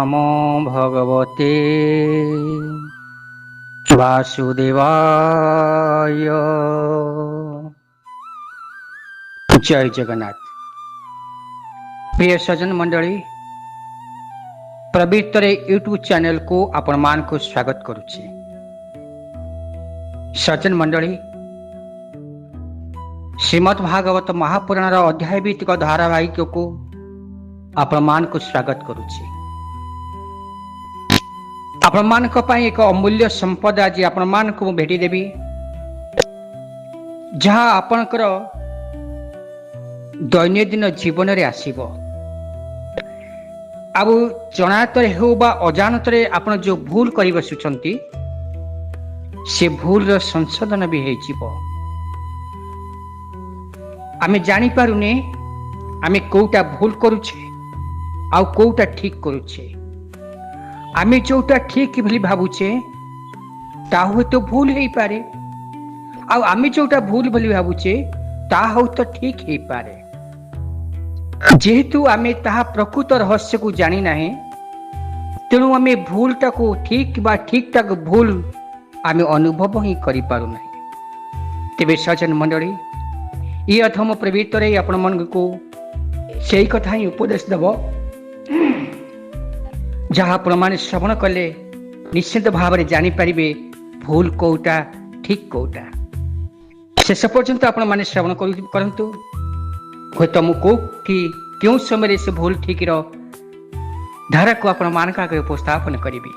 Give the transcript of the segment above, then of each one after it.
नमो भगवते वासुदेवाय। जय जगन्नाथ। प्रिय सज्जन मंडली, पवित्र यूट्यूब चैनल को आपण मान को स्वागत करुचे। सज्जन मंडली, श्रीमद् भागवत महापुराण अध्याय भित्तिक धारावाहिक को आपण मान को स्वागत करुचे। आपण मान को पाई एक अमूल्य संपद आज आपण मान को भेटी देबी, जहाँ आपणकर दैनंदिन जीवन रे आसीबो। आबु जनातरे हो बा अजानतरे आपण जो भूल करि बसुचंती से भूल रो संशोधन भी हे जीवो। आमे जानि पारुने आमे कोउटा भूल करूछे आ कोउटा ठीक करूछे। आमे जोटा ठीक भली भाबुछे ता हो तो भूल हेई पारे, आ आमे जोटा भूल भली भाबुछे ता हो तो ठीक हेई पारे। जेहेतु आमे ताहा प्रकृत रहस्य को जानी नाही, तेणु आमे भूलटा को ठीक बा ठीक टाक भूल आमे अनुभव ही करि पारु नाही। तेबे सज्जन मंडली, ये अथम प्रवृत्ति आपण मन को सही कथा ही उपदेश देव, जहाँ आपण माने श्रवण कले निश्चित भाव में जानी पारिबे भूल कोउटा ठीक कोउटा। शेष पर्यंत आपण माने श्रवण करंतु, हो तुम को कि क्यों समय से भूल ठीक रो धारा को आपण मान का उपस्थापन करिबी।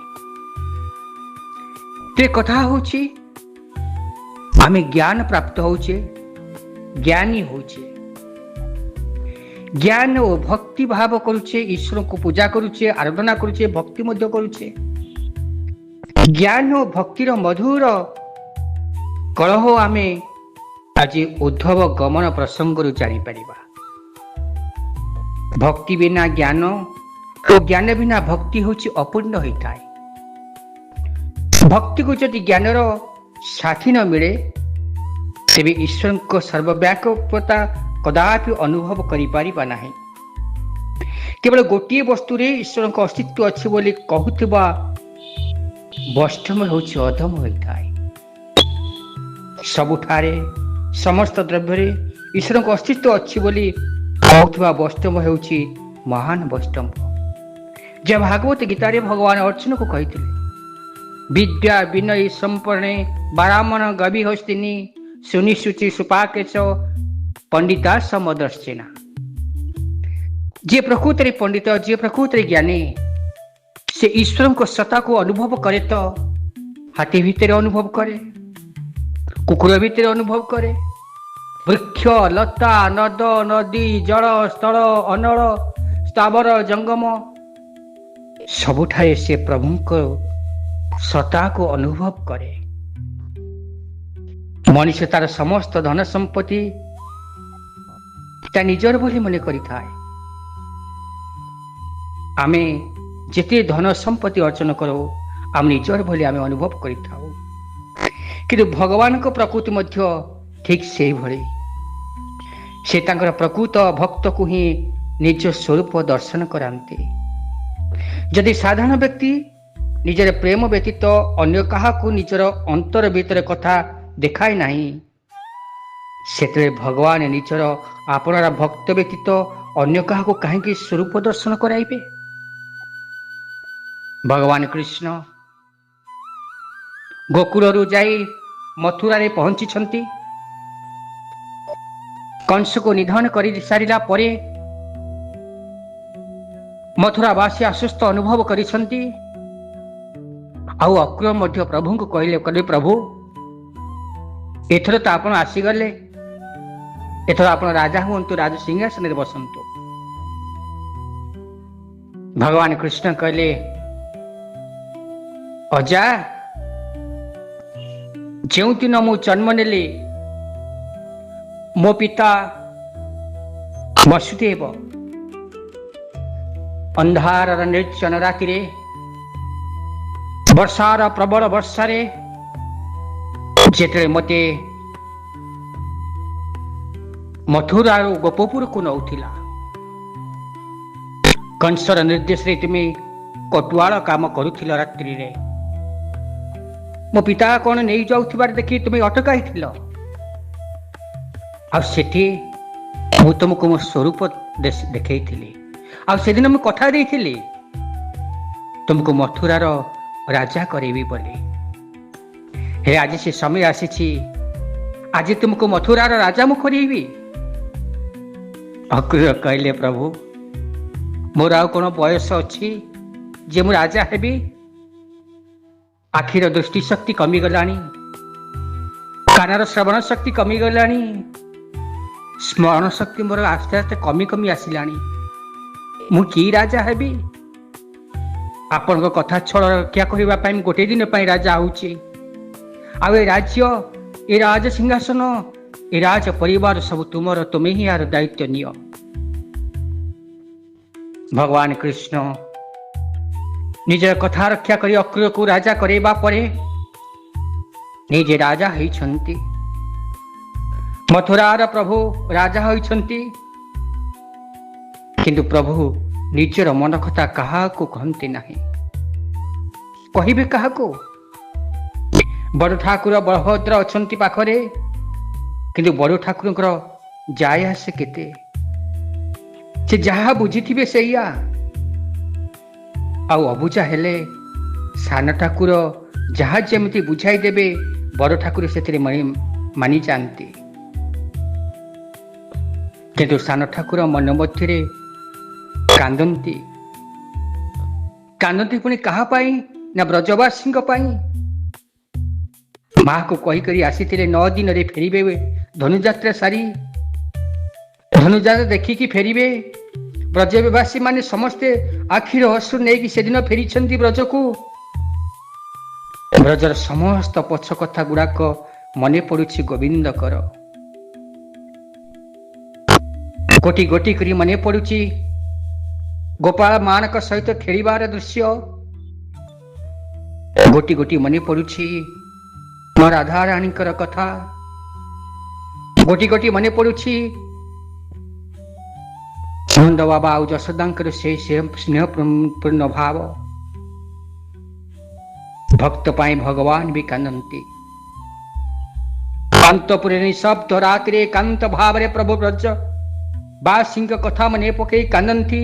ते कथा होची आमे ज्ञान प्राप्त होचे, ज्ञानी होचे, ज्ञान और भक्ति भाव करुचे, ईश्वर को पूजा करुचे, आराधना करुचे, भक्ति मध्य करुचे। ज्ञान और भक्तिर मधुर कलह आमे आज उद्धव गमन प्रसंग जानी पारिबा। भक्ति बिना ज्ञान और ज्ञान बिना भक्ति होची अपूर्ण होता है। भक्ति को यदि ज्ञानर साथी न मिले तेबे ईश्वर को सर्वव्यापकता कदापि अनुभव करि पारिबा नाही। केवल गोटिए वस्तु रे ईश्वर को अस्तित्व अछि बोली कहूथिबा वैष्णव होची अधम होता है। सबुठारे समस्त द्रव्य रे ईश्वर को अस्तित्व अच्छी बोली कहूथिबा वैष्णव होची महान वैष्णव। जब भागवत गीता रे भगवान अर्जुन को कहिथिले, विद्या विनय संपन्ने बारामण गवि हस्तिनी सुनिशुचि सुपाकेश पंडिता समदर्शिना। जे प्रकृति पंडित, जे प्रकृति ज्ञानी, से ईश्वर को सत्ता को अनुभव करे तो हाथी भितर अनुभव करे, कुकुर भितर अनुभव करे, वृक्ष लता नद नदी जल स्थल अनल स्थावर जंगम सबुठारे से प्रभु को सत्ता को अनुभव करे। मनुष्य तार समस्त धन संपत्ति ता निजर बोली मन करि थाए। आमे जेते धन संपत्ति अर्जन करो आम निजर बोली आमे अनुभव करि थाउ, किंतु भगवान को प्रकृति मध्य ठीक से भली। से तांकर प्रकृत भक्त को ही निज स्वरूप दर्शन करांती। यदि साधारण व्यक्ति निजर प्रेम व्यतीत अन्य कहा को निजर अंतर भीतर कथा देखाए नहीं, सेतरे भगवान निजर आपनार भक्त व्यतीत अन्य कहा को कहीं स्वरूप दर्शन कराइबे। भगवान कृष्ण गोकुल जाई मथुरा रे पहुंची छंती। कंस को निधन कर सारिला परे मथुरावासी आश्वस्त अनुभव करिसंती। आउ अक्रूर मध्य प्रभु को कहले, प्रभु एथर तो आपण आसीगले, एथर आपण राजा हुंतु, राज सिंहासन रे बसंतु। भगवान कृष्ण कहले, अजा जो दिन मु जन्म नेली मो पिता वसुदेव अंधार निर्जन राति रे वर्षार प्रबल वर्षा रे जेते मते मथुरा गोपपुर को नौथिला कंसर निर्देश रे तुमे କଟୁଆଳ କାମ କରୁଥିଲ ରାତ୍ରିରେ। ମୋ ପିତା କଣ ନେଇଯାଉଥିବାର ଦେଖି ତୁମେ ଅଟକାଇଥିଲ। ଆଉ ସେଠି ମୁଁ ତୁମକୁ ମୋ ସ୍ୱରୂପ ଦେଖେଇଥିଲି। ଆଉ ସେଦିନ ମୁଁ କଥା ଦେଇଥିଲି ତୁମକୁ ମଥୁରାର ରାଜା କରେଇବି ବୋଲି। ହେ ଆଜି ସେ ସମୟ ଆସିଛି, ଆଜି ତୁମକୁ ମଥୁରାର ରାଜା ମୁଁ କରେଇବି। ଅକ୍ରୁର କହିଲେ, ପ୍ରଭୁ ମୋର ଆଉ କଣ ବୟସ ଅଛି ଯେ ମୁଁ ରାଜା ହେବି? ଆଖିର ଦୃଷ୍ଟି ଶକ୍ତି କମିଗଲାଣି, କାନର ଶ୍ରବଣ ଶକ୍ତି କମିଗଲାଣି, ସ୍ମରଣ ଶକ୍ତି ମୋର ଆସ୍ତେ ଆସ୍ତେ କମି କମି ଆସିଲାଣି। ମୁଁ କି ରାଜା ହେବି? ଆପଣଙ୍କ କଥା ଛଳ ରକ୍ଷା କରିବା ପାଇଁ ମୁଁ ଗୋଟିଏ ଦିନ ପାଇଁ ରାଜା ହଉଛି। ଆଉ ଏ ରାଜ୍ୟ, ଏ ରାଜ ସିଂହାସନ, ଏ ରାଜ ପରିବାର ସବୁ ତୁମର, ତୁମେ ହିଁ ଏହାର ଦାୟିତ୍ୱ ନିଅ। ଭଗବାନ କୃଷ୍ଣ ନିଜର କଥା ରକ୍ଷା କରି ଅକ୍ରୁରକୁ ରାଜା କରେଇବା ପରେ ନିଜେ ରାଜା ହୋଇଛନ୍ତି। ମଥୁରାର ପ୍ରଭୁ ରାଜା ହୋଇଛନ୍ତି। କିନ୍ତୁ ପ୍ରଭୁ ନିଜର ମନ କଥା କାହାକୁ କହନ୍ତି ନାହିଁ। କହିବେ କାହାକୁ? ବଡ଼ ଠାକୁର ବଳଭଦ୍ର ଅଛନ୍ତି ପାଖରେ, କିନ୍ତୁ ବଡ଼ ଠାକୁରଙ୍କର ଯାଏ ଆସେ କେତେ? ସେ ଯାହା ବୁଝିଥିବେ ସେଇଆ। ଆଉ ଅବୁଝା ହେଲେ ସାନ ଠାକୁର ଯାହା ଯେମିତି ବୁଝାଇ ଦେବେ, ବଡ଼ ଠାକୁର ସେଥିରେ ମାନିଯାଆନ୍ତି। କିନ୍ତୁ ସାନ ଠାକୁର ମନ ମଧ୍ୟରେ କାନ୍ଦନ୍ତି। କାନ୍ଦନ୍ତି ପୁଣି କାହା ପାଇଁ? ନା ବ୍ରଜବାସୀଙ୍କ ପାଇଁ। ମାକୁ କହିକରି ଆସିଥିଲେ 9 ଦିନରେ ଫେରିବେ ଧନୁଯାତ୍ରା ସାରି। ଧନୁଯାତ୍ରା ଦେଖିକି ଫେରିବେ। ବ୍ରଜବାସୀ ମାନେ ସମସ୍ତେ ଆଖିର ଅଶ୍ରୁ ନେଇକି ସେଦିନ ଫେରିଛନ୍ତି ବ୍ରଜକୁ। ବ୍ରଜର ସମସ୍ତ ପଛ କଥା ଗୁଡାକ ମନେ ପଡୁଛି ଗୋବିନ୍ଦଙ୍କର। ଗୋଟି ଗୋଟି କରି ମନେ ପଡୁଛି ଗୋପାଳ ମାନଙ୍କ ସହିତ ଖେଳିବାର ଦୃଶ୍ୟ। ଗୋଟି ଗୋଟି ମନେ ପଡୁଛି ମୋ ରାଧାରାଣୀଙ୍କର କଥା। ଗୋଟି ଗୋଟି ମନେ ପଡୁଛି ନନ୍ଦ ବାବା ଆଉ ଯଶୋଦାଙ୍କର ସେଇ ସ୍ନେହପୂର୍ଣ୍ଣ ଭାବ। ଭକ୍ତ ପାଇଁ ଭଗବାନ ବି କାନ୍ଦନ୍ତି। କାନ୍ତପୁରରେ ନିଶବ୍ଦ ରାତିରେ ଏକାନ୍ତ ଭାବରେ ପ୍ରଭୁ ବ୍ରଜ ବାସୀଙ୍କ କଥା ମନେ ପକେଇ କାନ୍ଦନ୍ତି।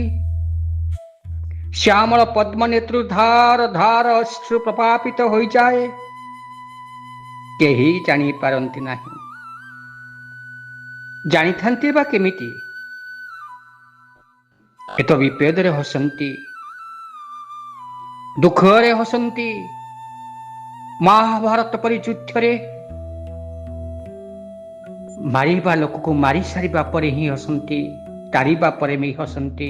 ଶ୍ୟାମଳ ପଦ୍ମ ନେତ୍ରୁ ଧାର ଧାର ଅଶ୍ରୁ ପ୍ରପାପିତ ହୋଇଯାଏ। କେହି ଜାଣିପାରନ୍ତି ନାହିଁ। ଜାଣିଥାନ୍ତି ବା କେମିତି? ଏତ ବିପଦରେ ହସନ୍ତି, ଦୁଃଖରେ ହସନ୍ତି। ମହାଭାରତ ପରି ଯୁଦ୍ଧରେ ମାରିବା ଲୋକକୁ ମାରି ସାରିବା ପରେ ହିଁ ହସନ୍ତି, ତାରିବା ପରେ ବି ହସନ୍ତି।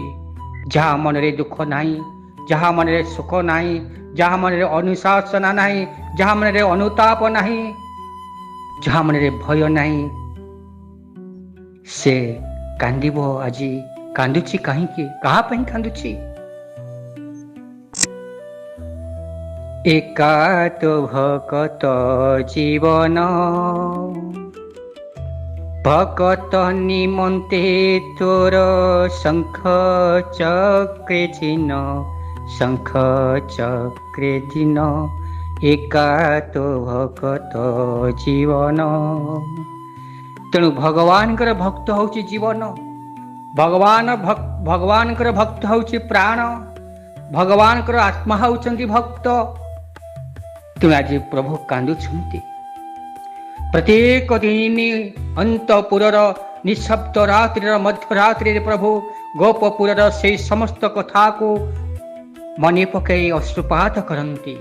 ଯାହା ମନରେ ଦୁଃଖ ନାହିଁ, ଯାହା ମନରେ ସୁଖ ନାହିଁ, ଯାହା ମନରେ ଅନୁଶାସନା ନାହିଁ, ଯାହା ମନରେ ଅନୁତାପ ନାହିଁ, ଯାହା ମନରେ ଭୟ ନାହିଁ, ସେ କାନ୍ଦିବ। ଆଜି କାନ୍ଦୁଛି କାହିଁକି? କାହା ପାଇଁ କାନ୍ଦୁଛି? ଏକାତ ଭକତ ଜୀବନ, ଭକତ ନିମନ୍ତେ ତୋର ଶଙ୍ଖ ଚକ୍ରେ ଦିନ, ଶଙ୍ଖ ଚକ୍ରେ ଦିନ, ଏକାତ ଭକତ ଜୀବନ। ତେଣୁ ଭଗବାନଙ୍କର ଭକ୍ତ ହଉଛି ଜୀବନ। ଭଗବାନଙ୍କର ଭକ୍ତ ହଉଛି ପ୍ରାଣ। ଭଗବାନଙ୍କର ଆତ୍ମା ହଉଛନ୍ତି ଭକ୍ତ। ତେଣୁ ଆଜି ପ୍ରଭୁ କାନ୍ଦୁଛନ୍ତି। ପ୍ରତ୍ୟେକ ଦିନ ଅନ୍ତପୁରର ନିଶବ୍ଦ ରାତ୍ରିର ମଧ୍ୟରାତ୍ରିରେ ପ୍ରଭୁ ଗୋପପୁରର ସେଇ ସମସ୍ତ କଥାକୁ ମନେ ପକାଇ ଅଶ୍ରୁପାତ କରନ୍ତି।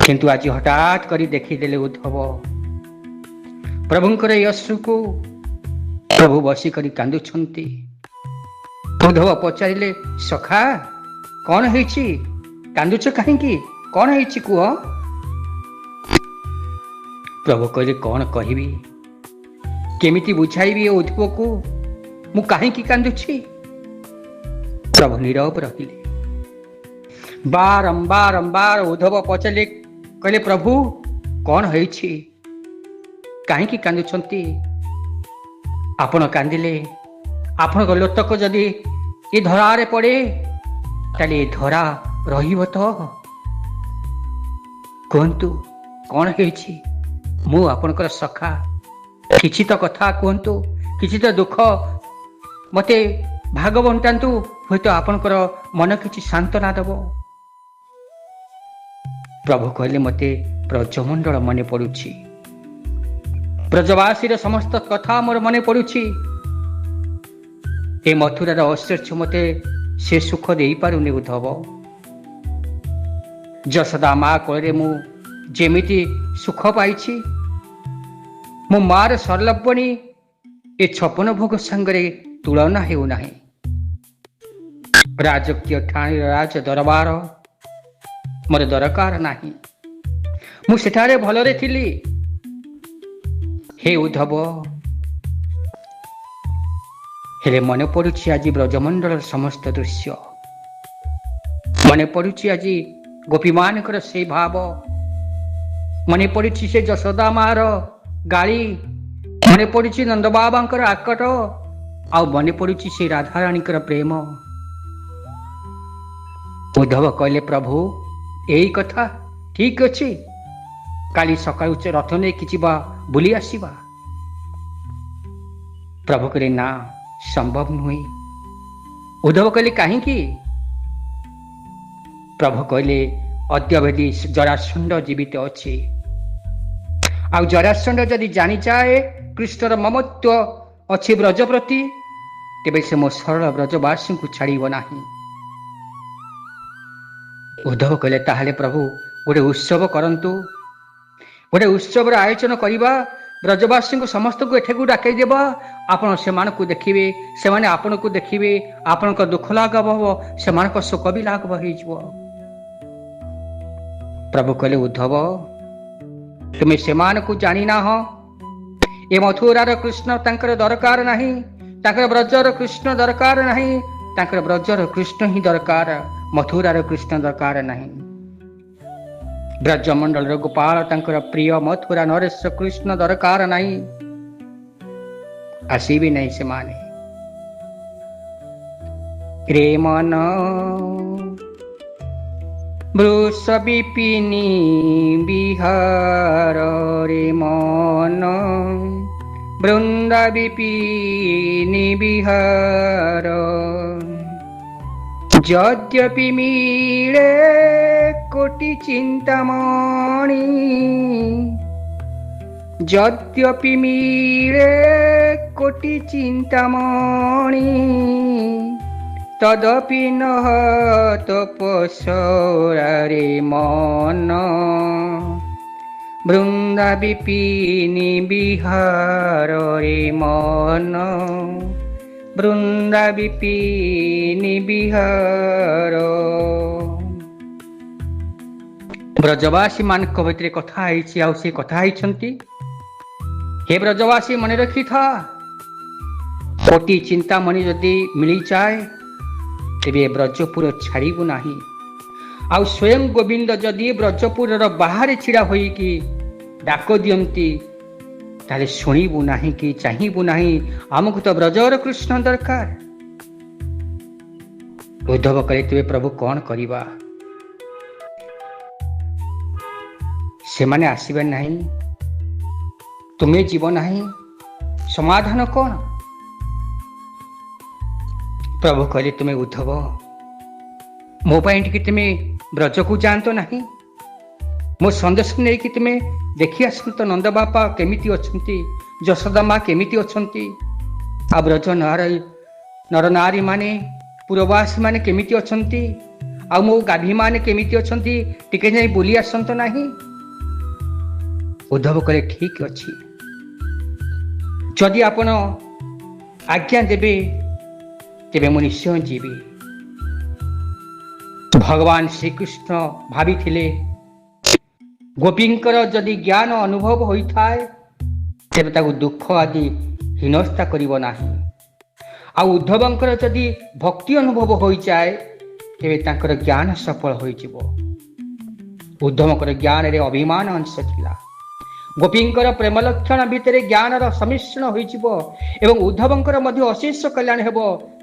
କିନ୍ତୁ ଆଜି ହଠାତ୍ କରି ଦେଖିଦେଲେ ଉଦ୍ଧବ ପ୍ରଭୁଙ୍କର ଏହି ଅଶ୍ରୁକୁ। ପ୍ରଭୁ ବସିକରି କାନ୍ଦୁଛନ୍ତି। ଉଦ୍ଧବ ପଚାରିଲେ, ସଖା କଣ ହେଇଛି? କାନ୍ଦୁଛ କାହିଁକି? କଣ ହେଇଛି କୁହ? ପ୍ରଭୁ କହିଲେ, କଣ କହିବି? କେମିତି ବୁଝାଇବି ଏ ଉଦ୍ଧବକୁ ମୁଁ କାହିଁକି କାନ୍ଦୁଛି? ପ୍ରଭୁ ନୀରବ ରହିଲେ। ବାରମ୍ବାର ଉଦ୍ଧବ ପଚାରିଲେ, କହିଲେ, ପ୍ରଭୁ କଣ ହେଇଛି? କାହିଁକି କାନ୍ଦୁଛନ୍ତି? ଆପଣ କାନ୍ଦିଲେ ଆପଣଙ୍କ ଲୋତକ ଯଦି ଏ ଧରାରେ ପଡେ, ତାହେଲେ ଧରା ରହିବ ତ? କୁହନ୍ତୁ କ'ଣ ହେଇଛି? ମୁଁ ଆପଣଙ୍କର ସଖା, କିଛି ତ କଥା କୁହନ୍ତୁ, କିଛି ତ ଦୁଃଖ ମୋତେ ଭାଗ ବଣ୍ଟାନ୍ତୁ, ହୁଏତ ଆପଣଙ୍କର ମନ କିଛି ସାନ୍ତ୍ୱନା ଦେବ। ପ୍ରଭୁ କହିଲେ, ମୋତେ ବ୍ରଜମଣ୍ଡଳ ମନେ ପଡୁଛି, ବ୍ରଜବାସୀର ସମସ୍ତ କଥା ମୋର ମନେ ପଡୁଛି। ଏ ମଥୁରାର ଐଶ୍ୱର୍ଯ୍ୟ ମୋତେ ସେ ସୁଖ ଦେଇପାରୁନି ଉଦ୍ଧବ। ଯଶୋଦା ମା କୋଳରେ ମୁଁ ଯେମିତି ସୁଖ ପାଇଛି, ମୋ ମାର ସରଲବଣୀ ଏ 56 ଭୋଗ ସାଙ୍ଗରେ ତୁଳନା ହେଉନାହିଁ। ରାଜକୀୟ ଠାଣିର ରାଜ ଦରବାର ମୋର ଦରକାର ନାହିଁ, ମୁଁ ସେଠାରେ ଭଲରେ ଥିଲି। ହେ ଉଦ୍ଧବ, ହେଲେ ମନେ ପଡୁଛି ଆଜି ବ୍ରଜମଣ୍ଡଳର ସମସ୍ତ ଦୃଶ୍ୟ, ମନେ ପଡୁଛି ଆଜି ଗୋପୀମାନଙ୍କର ସେଇ ଭାବ, ମନେ ପଡୁଛି ସେ ଯଶୋଦା ମାର ଗାଳି, ମନେ ପଡୁଛି ନନ୍ଦବାବାଙ୍କର ଆକଟ, ଆଉ ମନେ ପଡୁଛି ସେ ରାଧାରାଣୀଙ୍କର ପ୍ରେମ। ଉଦ୍ଧବ କହିଲେ, ପ୍ରଭୁ ଏଇ କଥା ଠିକ ଅଛି, କାଲି ସକାଳୁ ରଥ ନେଇକି ଯିବା, ବୁଲି ଆସିବା। ପ୍ରଭୁ କହିଲେ, ନା, ସମ୍ଭବ ନୁହେଁ। ଉଦ୍ଧବ କହିଲେ, କାହିଁକି? ପ୍ରଭୁ କହିଲେ, ଅଦ୍ୟବଧି ଜରାସଣ୍ଡ ଜୀବିତ ଅଛି, ଆଉ ଜରାସଣ୍ଡ ଯଦି ଜାଣିଯାଏ କୃଷ୍ଣର ମମତ୍ୱ ଅଛି ବ୍ରଜ ପ୍ରତି, ତେବେ ସେ ମୋ ସରଳ ବ୍ରଜବାସୀଙ୍କୁ ଛାଡ଼ିବ ନାହିଁ। ଉଦ୍ଧବ କହିଲେ, ତାହେଲେ ପ୍ରଭୁ ଗୋଟେ ଉତ୍ସବ କରନ୍ତୁ, ଗୋଟେ ଉତ୍ସବର ଆୟୋଜନ କରିବା, ବ୍ରଜବାସୀଙ୍କୁ ସମସ୍ତଙ୍କୁ ଏଠାକୁ ଡାକେଇ ଦେବା, ଆପଣ ସେମାନଙ୍କୁ ଦେଖିବେ, ସେମାନେ ଆପଣଙ୍କୁ ଦେଖିବେ, ଆପଣଙ୍କ ଦୁଃଖ ଲାଘବ ହବ, ସେମାନଙ୍କ ଶୋକ ବି ଲାଘବ ହେଇଯିବ। ପ୍ରଭୁ କହିଲେ, ଉଦ୍ଧବ ତୁମେ ସେମାନଙ୍କୁ ଜାଣିନାହ, ଏ ମଥୁରାର କୃଷ୍ଣ ତାଙ୍କର ଦରକାର ନାହିଁ, ତାଙ୍କର ବ୍ରଜର କୃଷ୍ଣ ଦରକାର ନାହିଁ, ତାଙ୍କର ବ୍ରଜର କୃଷ୍ଣ ହିଁ ଦରକାର, ମଥୁରାର କୃଷ୍ଣ ଦରକାର ନାହିଁ। ବ୍ରଜମଣ୍ଡଳର ଗୋପାଳ ତାଙ୍କର ପ୍ରିୟ, ମଥୁରା ନରେଶ କୃଷ୍ଣ ଦରକାର ନାହିଁ, ଆସିବି ନାହିଁ ସେମାନେ। ରେ ମନ ବୃଷ ବିପିନି ବିହାର, ରେ ମନ ବୃନ୍ଦା ବିପିନି ବିହାର, ଯଦ୍ୟପି ମିଳେ କୋଟି ଚିନ୍ତାମଣି, ଯଦ୍ୟପି ମିଳେ କୋଟି ଚିନ୍ତାମଣି, ତଦପି ନହ ତପସ୍ୱରାରେ ମନ ବୃନ୍ଦା ବିପିନି ବିହାରରେ ମନ ବୃନ୍ଦା ବିପିନି ବିହାର। ବ୍ରଜବାସୀ ମାନଙ୍କ ଭିତରେ କଥା ହେଇଛି, ଆଉ ସେ କଥା ହେଇଛନ୍ତି, ହେ ବ୍ରଜବାସୀ ମନେ ରଖିଥା, କୋଟି ଚିନ୍ତାମଣି ଯଦି ମିଳିଯାଏ ତେବେ ବ୍ରଜପୁର ଛାଡ଼ିବୁ ନାହିଁ, ଆଉ ସ୍ୱୟଂ ଗୋବିନ୍ଦ ଯଦି ବ୍ରଜପୁରର ବାହାରେ ଛିଡ଼ା ହୋଇକି ଡାକ ଦିଅନ୍ତି, ତାହେଲେ ଶୁଣିବୁ ନାହିଁ କି ଚାହିଁବୁ ନାହିଁ, ଆମକୁ ତ ବ୍ରଜର କୃଷ୍ଣ ଦରକାର। ଉଦ୍ଧବ କହିଲେ, ତେବେ ପ୍ରଭୁ କ'ଣ କରିବା? ସେମାନେ ଆସିବେ ନାହିଁ, ତୁମେ ଯିବ ନାହିଁ, ସମାଧାନ କ'ଣ? ପ୍ରଭୁ କହିଲେ, ତୁମେ ଉଦ୍ଧବ, ମୋ ପାଇଁ ଟିକେ ତୁମେ ବ୍ରଜକୁ ଯାଆନ୍ତ ନାହିଁ, ମୋ ସନ୍ଦେଶ ନେଇକି ତୁମେ ଦେଖି ଆସନ୍ତ ନନ୍ଦବାପା କେମିତି ଅଛନ୍ତି, ଯଶୋଦା ମା କେମିତି ଅଛନ୍ତି, ଆଉ ବ୍ରଜ ନରନାରୀ ମାନେ, ପୁରବାସୀ ମାନେ କେମିତି ଅଛନ୍ତି, ଆଉ ମୋ ଗାଭୀ ମାନେ କେମିତି ଅଛନ୍ତି, ଟିକେ ଯାଇ ବୁଲି ଆସନ୍ତ ନାହିଁ। ଉଦ୍ଧବ କହିଲେ, ଠିକ ଅଛି, ଯଦି ଆପଣ ଆଜ୍ଞା ଦେବେ ତେବେ ମୁଁ ନିଶ୍ଚୟ ଯିବି। ଭଗବାନ ଶ୍ରୀକୃଷ୍ଣ ଭାବିଥିଲେ, ଗୋପୀଙ୍କର ଯଦି ଜ୍ଞାନ ଅନୁଭବ ହୋଇଥାଏ ତେବେ ତାକୁ ଦୁଃଖ ଆଦି ହୀନସ୍ତା କରିବ ନାହିଁ, ଆଉ ଉଦ୍ଧବଙ୍କର ଯଦି ଭକ୍ତି ଅନୁଭବ ହୋଇଯାଏ ତେବେ ତାଙ୍କର ଜ୍ଞାନ ସଫଳ ହୋଇଯିବ। ଉଦ୍ଧବଙ୍କର ଜ୍ଞାନରେ ଅଭିମାନ ଅଂଶ ଥିଲା, ଗୋପୀଙ୍କର ପ୍ରେମ ଲକ୍ଷଣ ଭିତରେ ଜ୍ଞାନର ସମ୍ମିଶ୍ରଣ ହୋଇଯିବ ଏବଂ ଉଦ୍ଧବଙ୍କର ମଧ୍ୟ ଅଶେଷ କଲ୍ୟାଣ ହେବ,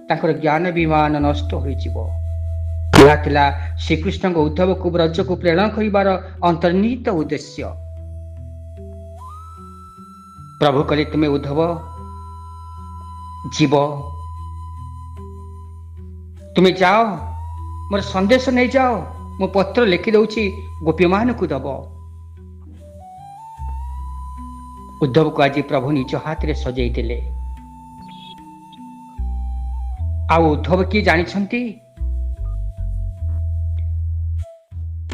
ତାଙ୍କର ଜ୍ଞାନ ବିମାନ ନଷ୍ଟ ହୋଇଯିବ। ଏହା ଥିଲା ଶ୍ରୀକୃଷ୍ଣଙ୍କ ଉଦ୍ଧବକୁ ବ୍ରଜକୁ ପ୍ରେରଣ କରିବାର ଅନ୍ତର୍ନିହିତ ଉଦ୍ଦେଶ୍ୟ। ପ୍ରଭୁ କହିଲେ, ତୁମେ ଉଦ୍ଧବ ଯିବ, ତୁମେ ଯାଅ, ମୋର ସନ୍ଦେଶ ନେଇଯାଅ, ମୁଁ ପତ୍ର ଲେଖିଦେଉଛି, ଗୋପୀମାନଙ୍କୁ ଦବ। ଉଦ୍ଧବକୁ ଆଜି ପ୍ରଭୁ ନିଜ ହାତରେ ସଜେଇ ଦେଲେ। ଆଉ ଉଦ୍ଧବ କିଏ ଜାଣିଛନ୍ତି?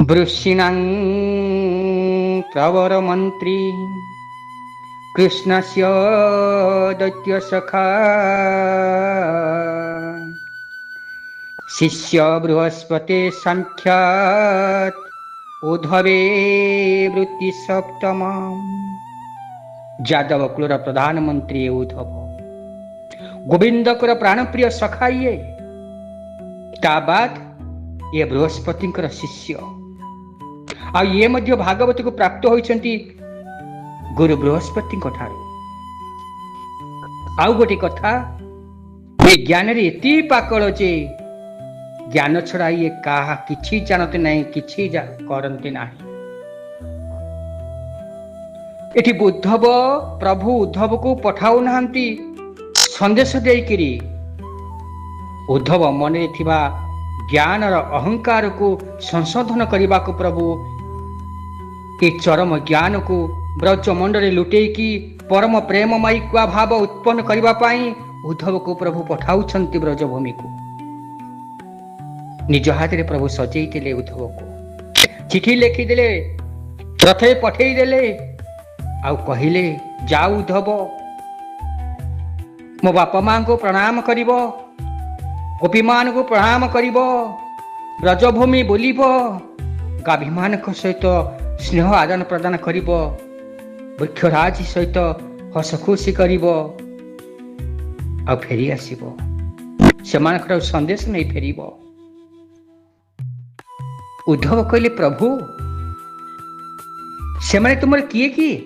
ବୃଷିଣାଂ ପ୍ରବର ମନ୍ତ୍ରୀ କୃଷ୍ଣସ୍ୟ ଦୈତ୍ୟ ସଖା ଶିଷ୍ୟ ବୃହସ୍ପତି ସାଂଖ୍ୟାତ ଉଦ୍ଧବେ ବୃତ୍ତି ସପ୍ତମ। ଯାଦବ କୁଳର ପ୍ରଧାନମନ୍ତ୍ରୀ ଉଦ୍ଧବ, ଗୋବିନ୍ଦଙ୍କର ପ୍ରାଣପ୍ରିୟ ସଖା ଇଏ। ତା ବାଦ ଇଏ ବୃହସ୍ପତିଙ୍କର ଶିଷ୍ୟ, ଆଉ ଇଏ ମଧ୍ୟ ଭାଗବତକୁ ପ୍ରାପ୍ତ ହୋଇଛନ୍ତି ଗୁରୁ ବୃହସ୍ପତିଙ୍କ ଠାରୁ। ଆଉ ଗୋଟେ କଥା, ଏ ଜ୍ଞାନରେ ଏତେ ପାକଳ ଯେ ଜ୍ଞାନ ଛଡା ଇଏ କାହା କିଛି ଜାଣନ୍ତି ନାହିଁ, କିଛି କରନ୍ତି ନାହିଁ। ଏଠି ଉଦ୍ଧବ, ପ୍ରଭୁ ଉଦ୍ଧବକୁ ପଠାଉନାହାନ୍ତି ସନ୍ଦେଶ ଦେଇକିରି। ଉଦ୍ଧବ ମନରେ ଥିବା ଜ୍ଞାନର ଅହଙ୍କାରକୁ ସଂଶୋଧନ କରିବାକୁ ପ୍ରଭୁ ଏ ଚରମ ଜ୍ଞାନକୁ ବ୍ରଜମଣ୍ଡରେ ଲୁଟେଇକି ପରମ ପ୍ରେମମୟୀ ଭାବ ଉତ୍ପନ୍ନ କରିବା ପାଇଁ ଉଦ୍ଧବକୁ ପ୍ରଭୁ ପଠାଉଛନ୍ତି ବ୍ରଜଭୂମିକୁ। ନିଜ ହାତରେ ପ୍ରଭୁ ସଜେଇ ଦେଲେ ଉଦ୍ଧବକୁ, ଚିଠି ଲେଖିଦେଲେ, ରଥରେ ପଠେଇ ଦେଲେ, ଆଉ କହିଲେ, ଯାଉ ଉଦ୍ଧବ, ମୋ ବାପା ମାଙ୍କୁ ପ୍ରଣାମ କରିବ, ଗୋପୀମାନଙ୍କୁ ପ୍ରଣାମ କରିବ, ବ୍ରଜଭୂମି ବୁଲିବ, ଗାଭୀମାନଙ୍କ ସହିତ ସ୍ନେହ ଆଦାନ ପ୍ରଦାନ କରିବ, ବୃକ୍ଷରାଜ ସହିତ ହସ ଖୁସି କରିବ, ଆଉ ଫେରି ଆସିବ। ସେମାନଙ୍କର ସନ୍ଦେଶ ନେଇ ଫେରିବ। ଉଦ୍ଧବ କହିଲେ, ପ୍ରଭୁ ସେମାନେ ତୁମର କିଏ କିଏ?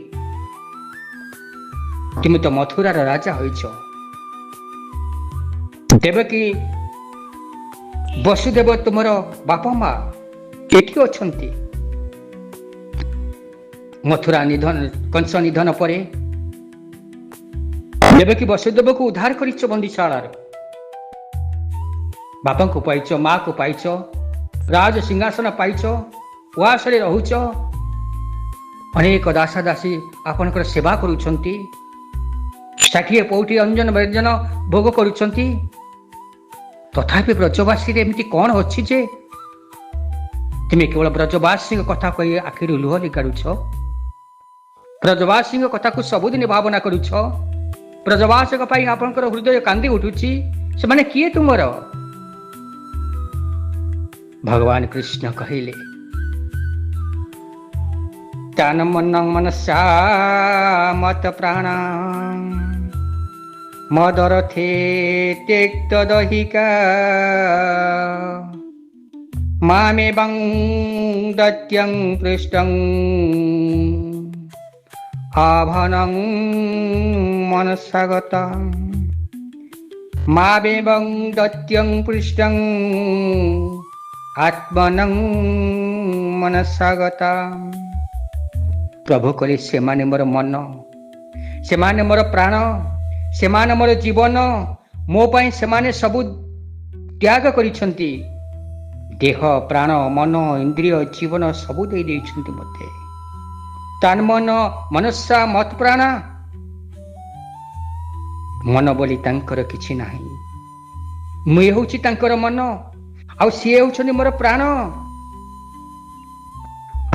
ତୁମେ ତ ମଥୁରାର ରାଜା ହୋଇଛ। ଦେବକୀ, ବସୁଦେବ ତୁମର ବାପା ମା ଏଠି ଅଛନ୍ତି। ମଥୁରା ନିଧନ, କଂସ ନିଧନ ପରେ ଦେବକୀ ବସୁଦେବକୁ ଉଦ୍ଧାର କରିଛ ବନ୍ଦୀଶାଳାରେ। ବାପାଙ୍କୁ ପାଇଛ, ମାକୁ ପାଇଛ, ରାଜ ସିଂହାସନ ପାଇଛ, ଉଆସରେ ରହୁଛ, ଅନେକ ଦାସ ଦାସୀ ଆପଣଙ୍କର ସେବା କରୁଛନ୍ତି, 60 ପଉଟି ଅଞ୍ଜନ ବ୍ୟଞ୍ଜନ ଭୋଗ କରୁଛନ୍ତି। ତଥାପି ବ୍ରଜବାସୀରେ ଏମିତି କଣ ଅଛି ଯେ ତୁମେ କେବଳ ବ୍ରଜବାସୀଙ୍କ କଥା କହି ଆଖିରୁ ଲୁହ ନିଗାଡୁଛ? ବ୍ରଜବାସୀଙ୍କ କଥାକୁ ସବୁଦିନ ଭାବନା କରୁଛ? ବ୍ରଜବାସୀଙ୍କ ପାଇଁ ଆପଣଙ୍କର ହୃଦୟ କାନ୍ଦି ଉଠୁଛି। ସେମାନେ କିଏ ତୁମର? ଭଗବାନ କୃଷ୍ଣ କହିଲେ, ତାନ ମନଂ ମନସା ମତ ପ୍ରାଣ ମଦରଥେ ତେକ୍ତ ଦହିକା ମାମେବଂ ଦତ୍ୟଂ ପୃଷ୍ଟଂ ଆଭନଂ ମନସାଗତଂ ମାମେବଂ ଦତ୍ୟଂ ପୃଷ୍ଟଂ ଆତ୍ମନଂ ମନସାଗତଂ। ପ୍ରଭୁ କହିଲେ, ସେମାନେ ମୋର ମନ, ସେମାନେ ମୋର ପ୍ରାଣ, ସେମାନେ ମୋର ଜୀବନ। ମୋ ପାଇଁ ସେମାନେ ସବୁ ତ୍ୟାଗ କରିଛନ୍ତି। ଦେହ, ପ୍ରାଣ, ମନ, ଇନ୍ଦ୍ରିୟ, ଜୀବନ ସବୁ ଦେଇ ଦେଇଛନ୍ତି ମୋତେ। ତାନ୍ମନ ମନସା ମତ ପ୍ରାଣ। ମନ ବୋଲି ତାଙ୍କର କିଛି ନାହିଁ। ମୁଁ ହେଉଛି ତାଙ୍କର ମନ, ଆଉ ସିଏ ହେଉଛନ୍ତି ମୋର ପ୍ରାଣ।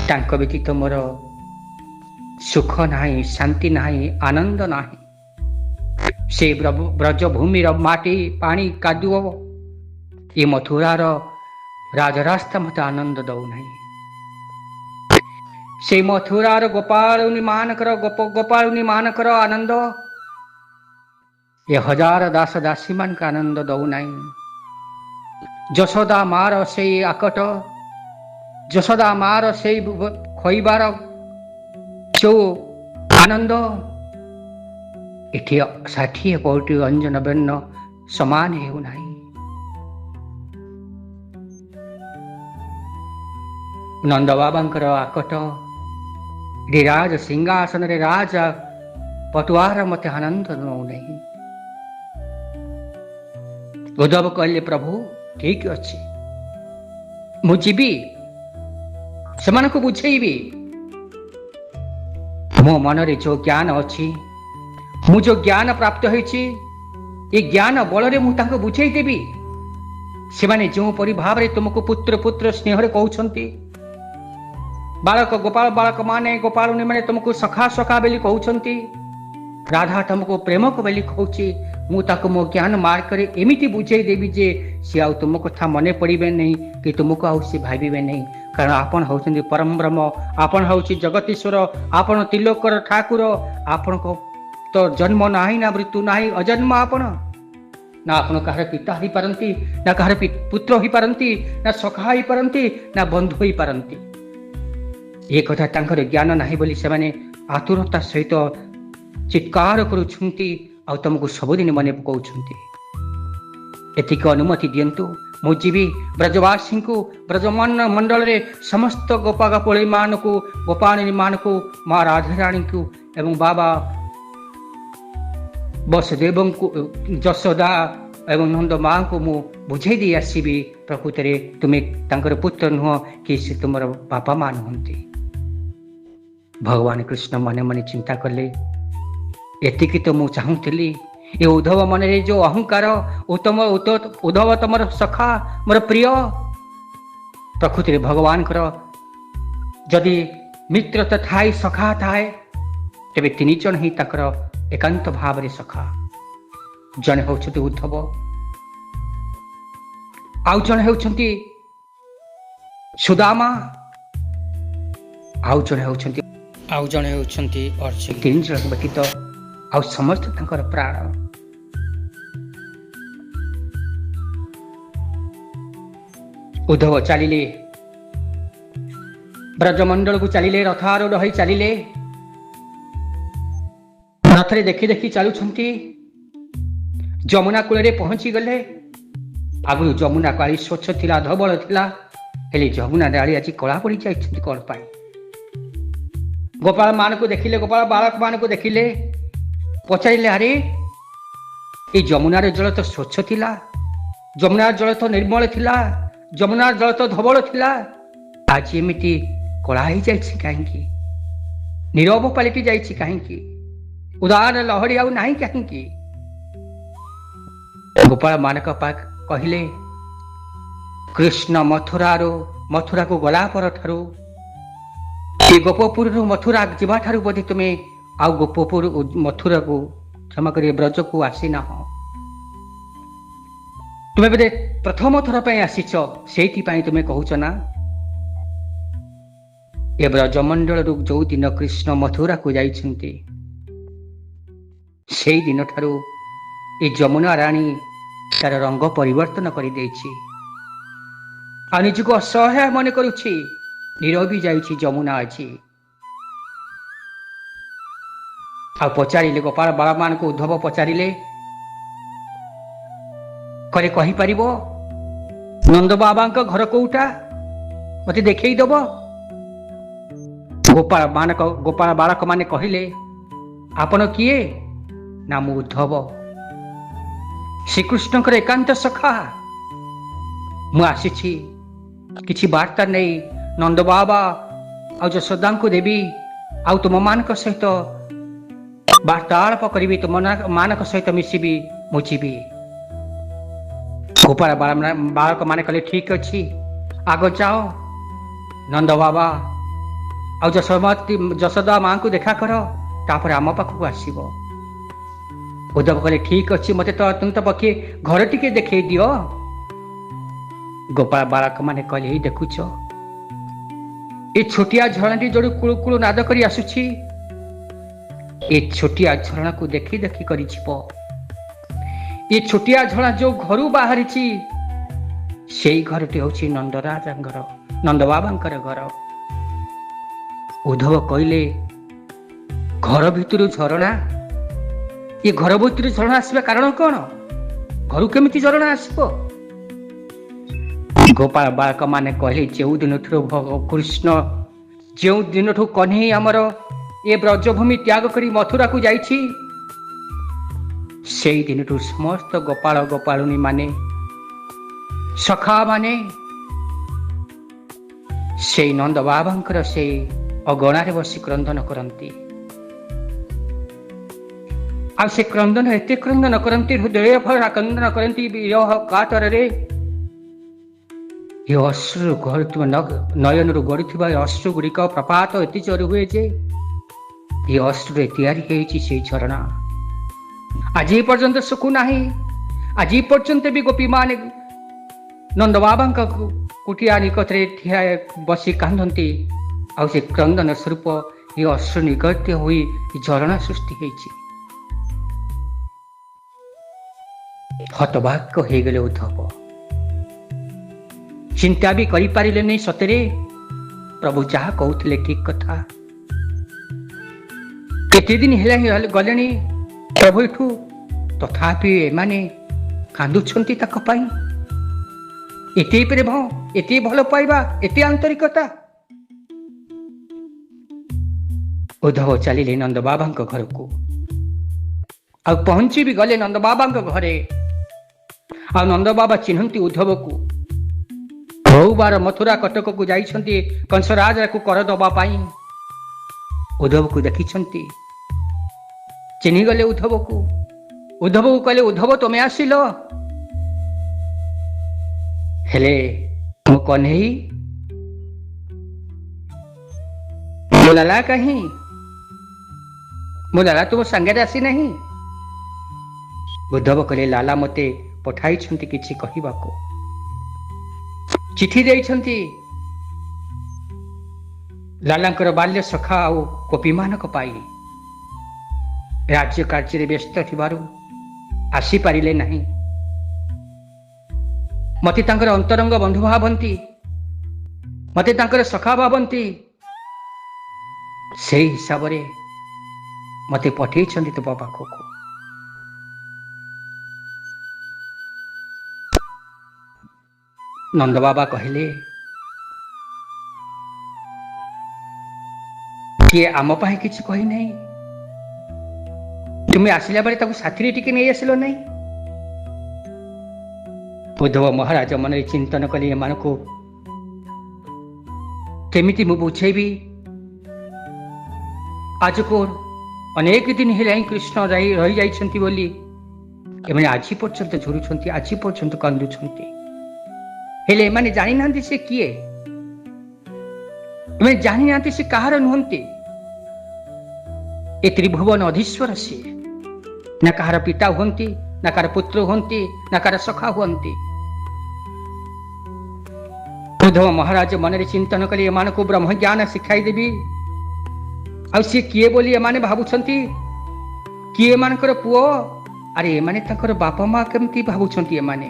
ତାଙ୍କ ବ୍ୟତୀତ ମୋର ସୁଖ ନାହିଁ, ଶାନ୍ତି ନାହିଁ, ଆନନ୍ଦ ନାହିଁ। ସେ ବ୍ରଜଭୂମିର ମାଟି, ପାଣି, କାଦୁଅ, ଏ ମଥୁରାର ରାଜରାସ୍ତା ମୋତେ ଆନନ୍ଦ ଦଉନାହିଁ। ସେ ମଥୁରାର ଗୋପାଳୁଣୀ ମାନଙ୍କର ଆନନ୍ଦ ଏ ହଜାର ଦାସ ଦାସୀ ମାନଙ୍କ ଆନନ୍ଦ ଦଉନାହିଁ। ଯଶୋଦା ମାର ସେଇ ଆକଟ, ଯଶୋଦା ମାର ସେଇ ଖୋଇବାର ଯୋଉ ଆନନ୍ଦ, ଏଠି 60 ପଉଟି ଅଞ୍ଜନ ବ୍ୟଞ୍ଜନ ସମାନ ହେଉନାହିଁ। ନନ୍ଦ ବାବାଙ୍କର ଆକଟ ରାଜ ସିଂହାସନରେ ରାଜା ପଟୁଆର ମତେ ଆନନ୍ଦ ନଉନାହିଁ। ଉଦ୍ଧବ କହିଲେ, ପ୍ରଭୁ ଠିକ ଅଛି, ମୁଁ ଯିବି, ସେମାନଙ୍କୁ ବୁଝେଇବି। ମୋ ମନରେ ଯୋଉ ଜ୍ଞାନ ଅଛି, ମୁଁ ଯୋଉ ଜ୍ଞାନ ପ୍ରାପ୍ତ ହେଇଛି, ଏ ଜ୍ଞାନ ବଳରେ ମୁଁ ତାଙ୍କୁ ବୁଝେଇ ଦେବି। ସେମାନେ ଯେଉଁପରି ଭାବରେ ତୁମକୁ ପୁତ୍ର ପୁତ୍ର ସ୍ନେହରେ କହୁଛନ୍ତି, ବାଳକ ଗୋପାଳ ବାଳକ ମାନେ ଗୋପାଳୁଣୀ ମାନେ ତୁମକୁ ସଖା ସଖା ବୋଲି କହୁଛନ୍ତି, ରାଧା ତୁମକୁ ପ୍ରେମକ ବୋଲି କହୁଛି, ମୁଁ ତାକୁ ମୋ ଜ୍ଞାନ ମାର୍ଗରେ ଏମିତି ବୁଝେଇ ଦେବି ଯେ ସେ ଆଉ ତୁମ କଥା ମନେ ପଡ଼ିବେ ନାହିଁ କି ତୁମକୁ ଆଉ ସେ ଭାବିବେ ନାହିଁ। କାରଣ ଆପଣ ହେଉଛନ୍ତି ପରମ ବ୍ରହ୍ମ, ଆପଣ ହେଉଛି ଜଗତୀଶ୍ୱର, ଆପଣ ତ୍ରିଲୋକର ଠାକୁର। ଆପଣଙ୍କ ତ ଜନ୍ମ ନାହିଁ, ନା ମୃତ୍ୟୁ ନାହିଁ, ଅଜନ୍ମ ଆପଣ। ନା ଆପଣ କାହାର ପିତା ହେଇପାରନ୍ତି, ନା କାହାର ପୁତ୍ର ହେଇପାରନ୍ତି, ନା ସଖା ହେଇପାରନ୍ତି, ନା ବନ୍ଧୁ ହେଇପାରନ୍ତି। ଏ କଥା ତାଙ୍କର ଜ୍ଞାନ ନାହିଁ ବୋଲି ସେମାନେ ଆତୁରତା ସହିତ ଚିତ୍କାର କରୁଛନ୍ତି, ଆଉ ତମକୁ ସବୁଦିନ ମନେ ପକାଉଛନ୍ତି। ଏତିକି ଅନୁମତି ଦିଅନ୍ତୁ, ମୁଁ ଯିବି ବ୍ରଜବାସୀଙ୍କୁ, ବ୍ରଜମଣ୍ଡଳରେ ସମସ୍ତ ଗୋପାଗୋପଳୀ ମାନଙ୍କୁ, ଗୋପାଣିନୀ ମାନଙ୍କୁ, ମା ରାଧାରାଣୀଙ୍କୁ ଏବଂ ବାବା ବସୁଦେବଙ୍କୁ, ଯଶୋଦା ଏବଂ ନନ୍ଦ ମାଙ୍କୁ ମୁଁ ବୁଝେଇ ଦେଇ ଆସିବି, ପ୍ରକୃତରେ ତୁମେ ତାଙ୍କର ପୁତ୍ର ନୁହଁ କି ସେ ତୁମର ବାପା ମା ନୁହନ୍ତି। ଭଗବାନ କୃଷ୍ଣ ମନେ ମନେ ଚିନ୍ତା କଲେ, ଏତିକି ତ ମୁଁ ଚାହୁଁଥିଲି। ଏ ଉଦ୍ଧବ ମନରେ ଯୋଉ ଅହଙ୍କାର, ଉଦ୍ଧବ ତମର ସଖା, ମୋର ପ୍ରିୟ। ପ୍ରକୃତିରେ ଭଗବାନଙ୍କର ଯଦି ମିତ୍ରତା ଥାଏ, ସଖା ଥାଏ, ତେବେ ତିନି ଜଣ ହିଁ ତାଙ୍କର ଏକାନ୍ତ ଭାବରେ ସଖା। ଜଣେ ହେଉଛନ୍ତି ଉଦ୍ଧବ, ଆଉ ଜଣେ ହେଉଛନ୍ତି ସୁଦାମା, ଆଉ ଜଣେ ହେଉଛନ୍ତି ଅର୍ଜୁନ। ତିନି ଜଣ ବ୍ୟତୀତ ଆଉ ସମସ୍ତେ ତାଙ୍କର ପ୍ରାଣ। ଉଦ୍ଧବ ଚାଲିଲେ, ବ୍ରଜମଣ୍ଡଳକୁ ଚାଲିଲେ, ରଥାରୂଢ଼ ହୋଇ ଚାଲିଲେ। ରଥରେ ଦେଖି ଦେଖି ଚାଲୁଛନ୍ତି, ଯମୁନା କୂଳରେ ପହଞ୍ଚିଗଲେ। ଆଗରୁ ଯମୁନା କାଳି ସ୍ୱଚ୍ଛ ଥିଲା, ଧବଳ ଥିଲା, ହେଲେ ଯମୁନା ନାଳି ଆଜି କଳା ପଡ଼ି ଯାଇଛନ୍ତି କଣ ପାଇଁ? ଗୋପାଳ ମାନଙ୍କୁ ଦେଖିଲେ, ଗୋପାଳ ବାଳକ ମାନଙ୍କୁ ଦେଖିଲେ, ପଚାରିଲେ, ଆରେ এই ଯମୁନାର ଜଳ ତ ସ୍ୱଚ୍ଛ ଥିଲା, ଯମୁନାର ଜଳ ତ ନିର୍ମଳ ଥିଲା, ଯମୁନାର ଜଳ ତ ଧବଳ ଥିଲା, ଆଜି ଏମିତି କଳା ହେଇଯାଇଛି କାହିଁକି? ନୀରବ ପାଲଟି ଯାଇଛି କାହିଁକି? ଉଦାର ଲହଡ଼ି ଆଉ ନାହିଁ କାହିଁକି? ଗୋପାଳ ମାନଙ୍କ କହିଲେ, କୃଷ୍ଣ ମଥୁରାକୁ ଗଲା ପରଠାରୁ, ଏ ଗୋପପୁରରୁ ମଥୁରା ଯିବା ଠାରୁ ବୋଧେ ତୁମେ ଆଉ ଗୋପପୁର ମଥୁରାକୁ, କ୍ଷମା କରି ବ୍ରଜକୁ ଆସିନାହ। ତୁମେ ବୋଧେ ପ୍ରଥମ ଥର ପାଇଁ ଆସିଛ, ସେଇଥିପାଇଁ ତୁମେ କହୁଛ ନା? ଏ ବ୍ରଜମଣ୍ଡଳରୁ ଯୋଉ ଦିନ କୃଷ୍ଣ ମଥୁରାକୁ ଯାଇଛନ୍ତି, ସେଇ ଦିନ ଠାରୁ ଏ ଯମୁନା ରାଣୀ ତାର ରଙ୍ଗ ପରିବର୍ତ୍ତନ କରିଦେଇଛି, ଆଉ ନିଜକୁ ଅସହାୟ ମନେ କରୁଛି, ନିରବି ଯାଇଛି ଯମୁନା ଆଜି। ଆଉ ପଚାରିଲେ, ଗୋପାଳ ବାଳମାନଙ୍କୁ ଉଦ୍ଧବ ପଚାରିଲେ, କହିପାରିବ ନନ୍ଦ ବାବାଙ୍କ ଘର କୋଉଟା? ମତେ ଦେଖେଇ ଦବ? ଗୋପାଳ ବାଳକ ମାନେ କହିଲେ, ଆପଣ କିଏ? ନା ମୁଁ ଉଦ୍ଧବ, ଶ୍ରୀକୃଷ୍ଣଙ୍କର ଏକାନ୍ତ ସଖା। ମୁଁ ଆସିଛି କିଛି ବାର୍ତ୍ତା ନେଇ ନନ୍ଦ ବାବା ଆଉ ଯଶୋଦାଙ୍କୁ ଦେବି, ଆଉ ତୁମମାନଙ୍କ ସହିତ ବାର୍ତ୍ତାଳାପ କରିବି, ତୁମମାନଙ୍କ ସହିତ ମିଶିବି, ମୁଁ ଯିବି। ଗୋପାଳ ବାଳକ ମାନେ କହିଲେ, ଠିକ ଅଛି, ଆଗ ଯାଅ, ନନ୍ଦ ବାବା ଆଉ ଯଶୋଦା ମାଙ୍କୁ ଦେଖା କର, ତାପରେ ଆମ ପାଖକୁ ଆସିବ। ଉଦ୍ଧବ କହିଲେ, ଠିକ ଅଛି, ମତେ ତ ଅତ୍ୟନ୍ତ ପକ୍ଷେ ଘର ଟିକେ ଦେଖେଇ ଦିଅ। ଗୋପାଳ ବାଳକ ମାନେ କହିଲେ, ଏଇ ଦେଖୁଛ, ଏ ଛୋଟିଆ ଝରଣାଟି ଯୋଉ କୁଳୁ କୁଳୁ ନାଦ କରି ଆସୁଛି, ଏ ଛୋଟିଆ ଝରଣାକୁ ଦେଖି ଦେଖି କରି ଯିବ। ଏ ଛୋଟିଆ ଝରଣା ଯୋଉ ଘରୁ ବାହାରିଛି, ସେଇ ଘରଟି ହଉଛି ନନ୍ଦ ବାବାଙ୍କର ଘର। ଉଦ୍ଧବ କହିଲେ, ଘର ଭିତରୁ ଝରଣା? ଏ ଘର ଭିତରୁ ଝରଣା ଆସିବା କାରଣ କଣ? ଘରୁ କେମିତି ଝରଣା ଆସିବ? ଗୋପାଳ ବାଳକ ମାନେ କହିଲେ, ଯେଉଁ ଦିନଠାରୁ କୃଷ୍ଣ ଯେଉଁ ଦିନଠୁ କହ୍ନେଇ ଆମର ଏ ବ୍ରଜଭୂମି ତ୍ୟାଗ କରି ମଥୁରାକୁ ଯାଇଛି, ସେଇ ଦିନଠୁ ସମସ୍ତ ଗୋପାଳ ଗୋପାଳୁଣୀ ମାନେ, ସଖା ମାନେ ସେଇ ନନ୍ଦ ବାବାଙ୍କର ସେଇ ଅଗଣାରେ ବସି କ୍ରନ୍ଦନ କରନ୍ତି। ଆଉ ସେ କ୍ରନ୍ଦନ ଏତେ କ୍ରନ୍ଦନ କରନ୍ତି, ହୃଦୟ ଭରା କ୍ରନ୍ଦନ କରନ୍ତି ବିରହ କାତରରେ। ଏ ଅଶ୍ରୁ ଗଳୁଥିବା ନୟନରୁ ଗଡୁଥିବା ଅଶ୍ରୁ ଗୁଡିକ ପ୍ରପାତ ଏତେ ଜୋର ହୁଏ ଯେ ଏ ଅଶ୍ରୁରେ ତିଆରି ହେଇଛି ସେଇ ଝରଣା। ଆଜି ପର୍ଯ୍ୟନ୍ତ ଶୁଖୁ ନାହିଁ। ଆଜି ପର୍ଯ୍ୟନ୍ତ ବି ଗୋପୀମାନେ ନନ୍ଦ ବାବାଙ୍କ କୁଟିଆ ନିକଟରେ ଠିଆ ବସି କାନ୍ଦନ୍ତି। ଆଉ ସେ କ୍ରନ୍ଦନ ସ୍ୱରୂପ ଏ ଅଶ୍ରୁ ନିଗଦ୍ୟ ହୋଇ ଝରଣା ସୃଷ୍ଟି ହେଇଛି। ହତଭାଗ୍ୟ ହେଇଗଲେ ଉଦ୍ଧବ। ଚିନ୍ତା ବି କରିପାରିଲେନି, ସତରେ ପ୍ରଭୁ ଯାହା କହୁଥିଲେ ଠିକ କଥା। କେତେ ଦିନ ହେଲା ଗଲେଣି ପ୍ରଭୁ ଏଠୁ, ତଥାପି ଏମାନେ କାନ୍ଦୁଛନ୍ତି ତାଙ୍କ ପାଇଁ। ଏତେ ପ୍ରେମ, ଏତେ ଭଲ ପାଇବା, ଏତେ ଆନ୍ତରିକତା। ଉଦ୍ଧବ ଚାଲିଲେ ନନ୍ଦ ବାବାଙ୍କ ଘରକୁ। ଆଉ ପହଞ୍ଚି ବି ଗଲେ ନନ୍ଦ ବାବାଙ୍କ ଘରେ। ଆଉ ନନ୍ଦ ବାବା ଚିହ୍ନନ୍ତି ଉଦ୍ଧବକୁ। ବହୁ ବାର ମଥୁରା କଟକକୁ ଯାଇଛନ୍ତି କଂସରାଜକୁ କର ଦେବା ପାଇଁ। ଉଦ୍ଧବକୁ ଦେଖିଛନ୍ତି, ଚିହ୍ନିଗଲେ ଉଦ୍ଧବକୁ। ଉଦ୍ଧବକୁ କହିଲେ, ଉଦ୍ଧବ ତମେ ଆସିଲ? ହେଲେ ମୁଁ କହ୍ନେଇ, ମୋ ଲାଲା କାହିଁ? ମୋ ଲାଲା ତୁମ ସାଙ୍ଗରେ ଆସିନାହିଁ? ଉଦ୍ଧବ କହିଲେ, ଲାଲା ମତେ ପଠାଇଛନ୍ତି କିଛି କହିବାକୁ, ଚିଠି ଦେଇଛନ୍ତି। ଲାଲାଙ୍କର ବାଲ୍ୟ ସଖା ଆଉ ଗୋପୀମାନଙ୍କ ପାଇଁ। ରାଜ୍ୟ କାର୍ଯ୍ୟରେ ବ୍ୟସ୍ତ ଥିବାରୁ ଆସିପାରିଲେ ନାହିଁ। ମତେ ତାଙ୍କର ଅନ୍ତରଙ୍ଗ ବନ୍ଧୁ ଭାବନ୍ତି, ମତେ ତାଙ୍କର ସଖା ଭାବନ୍ତି। ସେଇ ହିସାବରେ ମତେ ପଠେଇଛନ୍ତି ତୁମ ପାଖକୁ। ନନ୍ଦ ବାବା କହିଲେ, କିଏ ଆମ ପାଇଁ କିଛି କହିନାହିଁ? ତୁମେ ଆସିଲା ବେଳେ ତାକୁ ସାଥିରେ ଟିକେ ନେଇ ଆସିଲ ନାହିଁ? ଉଦ୍ଧବ ମହାରାଜ ମନରେ ଚିନ୍ତନ କଲେ, ଏମାନଙ୍କୁ କେମିତି ମୁଁ ବୁଝେଇବି? ଆଜକୁ ଅନେକ ଦିନ ହେଲାଣି କୃଷ୍ଣ ରହିଯାଇଛନ୍ତି ବୋଲି ଏମାନେ ଆଜି ପର୍ଯ୍ୟନ୍ତ ଝୁରୁଛନ୍ତି, ଆଜି ପର୍ଯ୍ୟନ୍ତ କାନ୍ଦୁଛନ୍ତି। ହେଲେ ଏମାନେ ଜାଣିନାହାନ୍ତି ସେ କିଏ। ଏମାନେ ଜାଣିନାହାନ୍ତି ସେ କାହାର ନୁହନ୍ତି। ଏ ତ୍ରିଭୁବନ ଅଧୀଶ୍ୱର ସିଏ। ନା କାହାର ପିତା ହୁଅନ୍ତି, ନା କାହାର ପୁତ୍ର ହୁଅନ୍ତି, ନା କାହାର ସଖା ହୁଅନ୍ତି। ଉଦ୍ଧବ ମହାରାଜ ମନରେ ଚିନ୍ତନ କଲେ, ଏମାନଙ୍କୁ ବ୍ରହ୍ମଜ୍ଞାନ ଶିଖାଇ ଦେବି। ଆଉ ସିଏ କିଏ ବୋଲି ଏମାନେ ଭାବୁଛନ୍ତି? କିଏ ଏମାନଙ୍କର ପୁଅ? ଆରେ ଏମାନେ ତାଙ୍କର ବାପା ମା କେମିତି ଭାବୁଛନ୍ତି ଏମାନେ?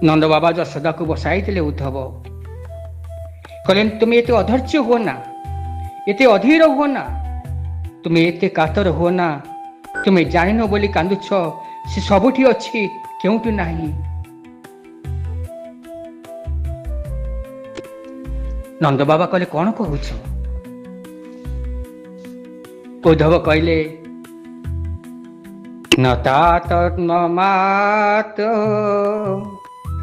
ନନ୍ଦ ବାବା ଯଶୋଦାକୁ ବସାଇ ଦେଲେ ଉଦ୍ଧବ। କହିଲେ, ତୁମେ ଏତେ ଅଧୈର୍ଯ୍ୟ ହୁଅ ନା, ଏତେ ଅଧୀର ହୁଅ ନା, ତୁମେ ଏତେ କାତର ହୁଅ ନା। ତୁମେ ଜାଣିନ ବୋଲି କାନ୍ଦୁଛ, ସେ ସବୁଠି ଅଛି, କେଉଁଠି ନାହିଁ। ନନ୍ଦ ବାବା କହିଲେ, କଣ କହୁଛ? ଉଦ୍ଧବ କହିଲେ, ন तात ন মাত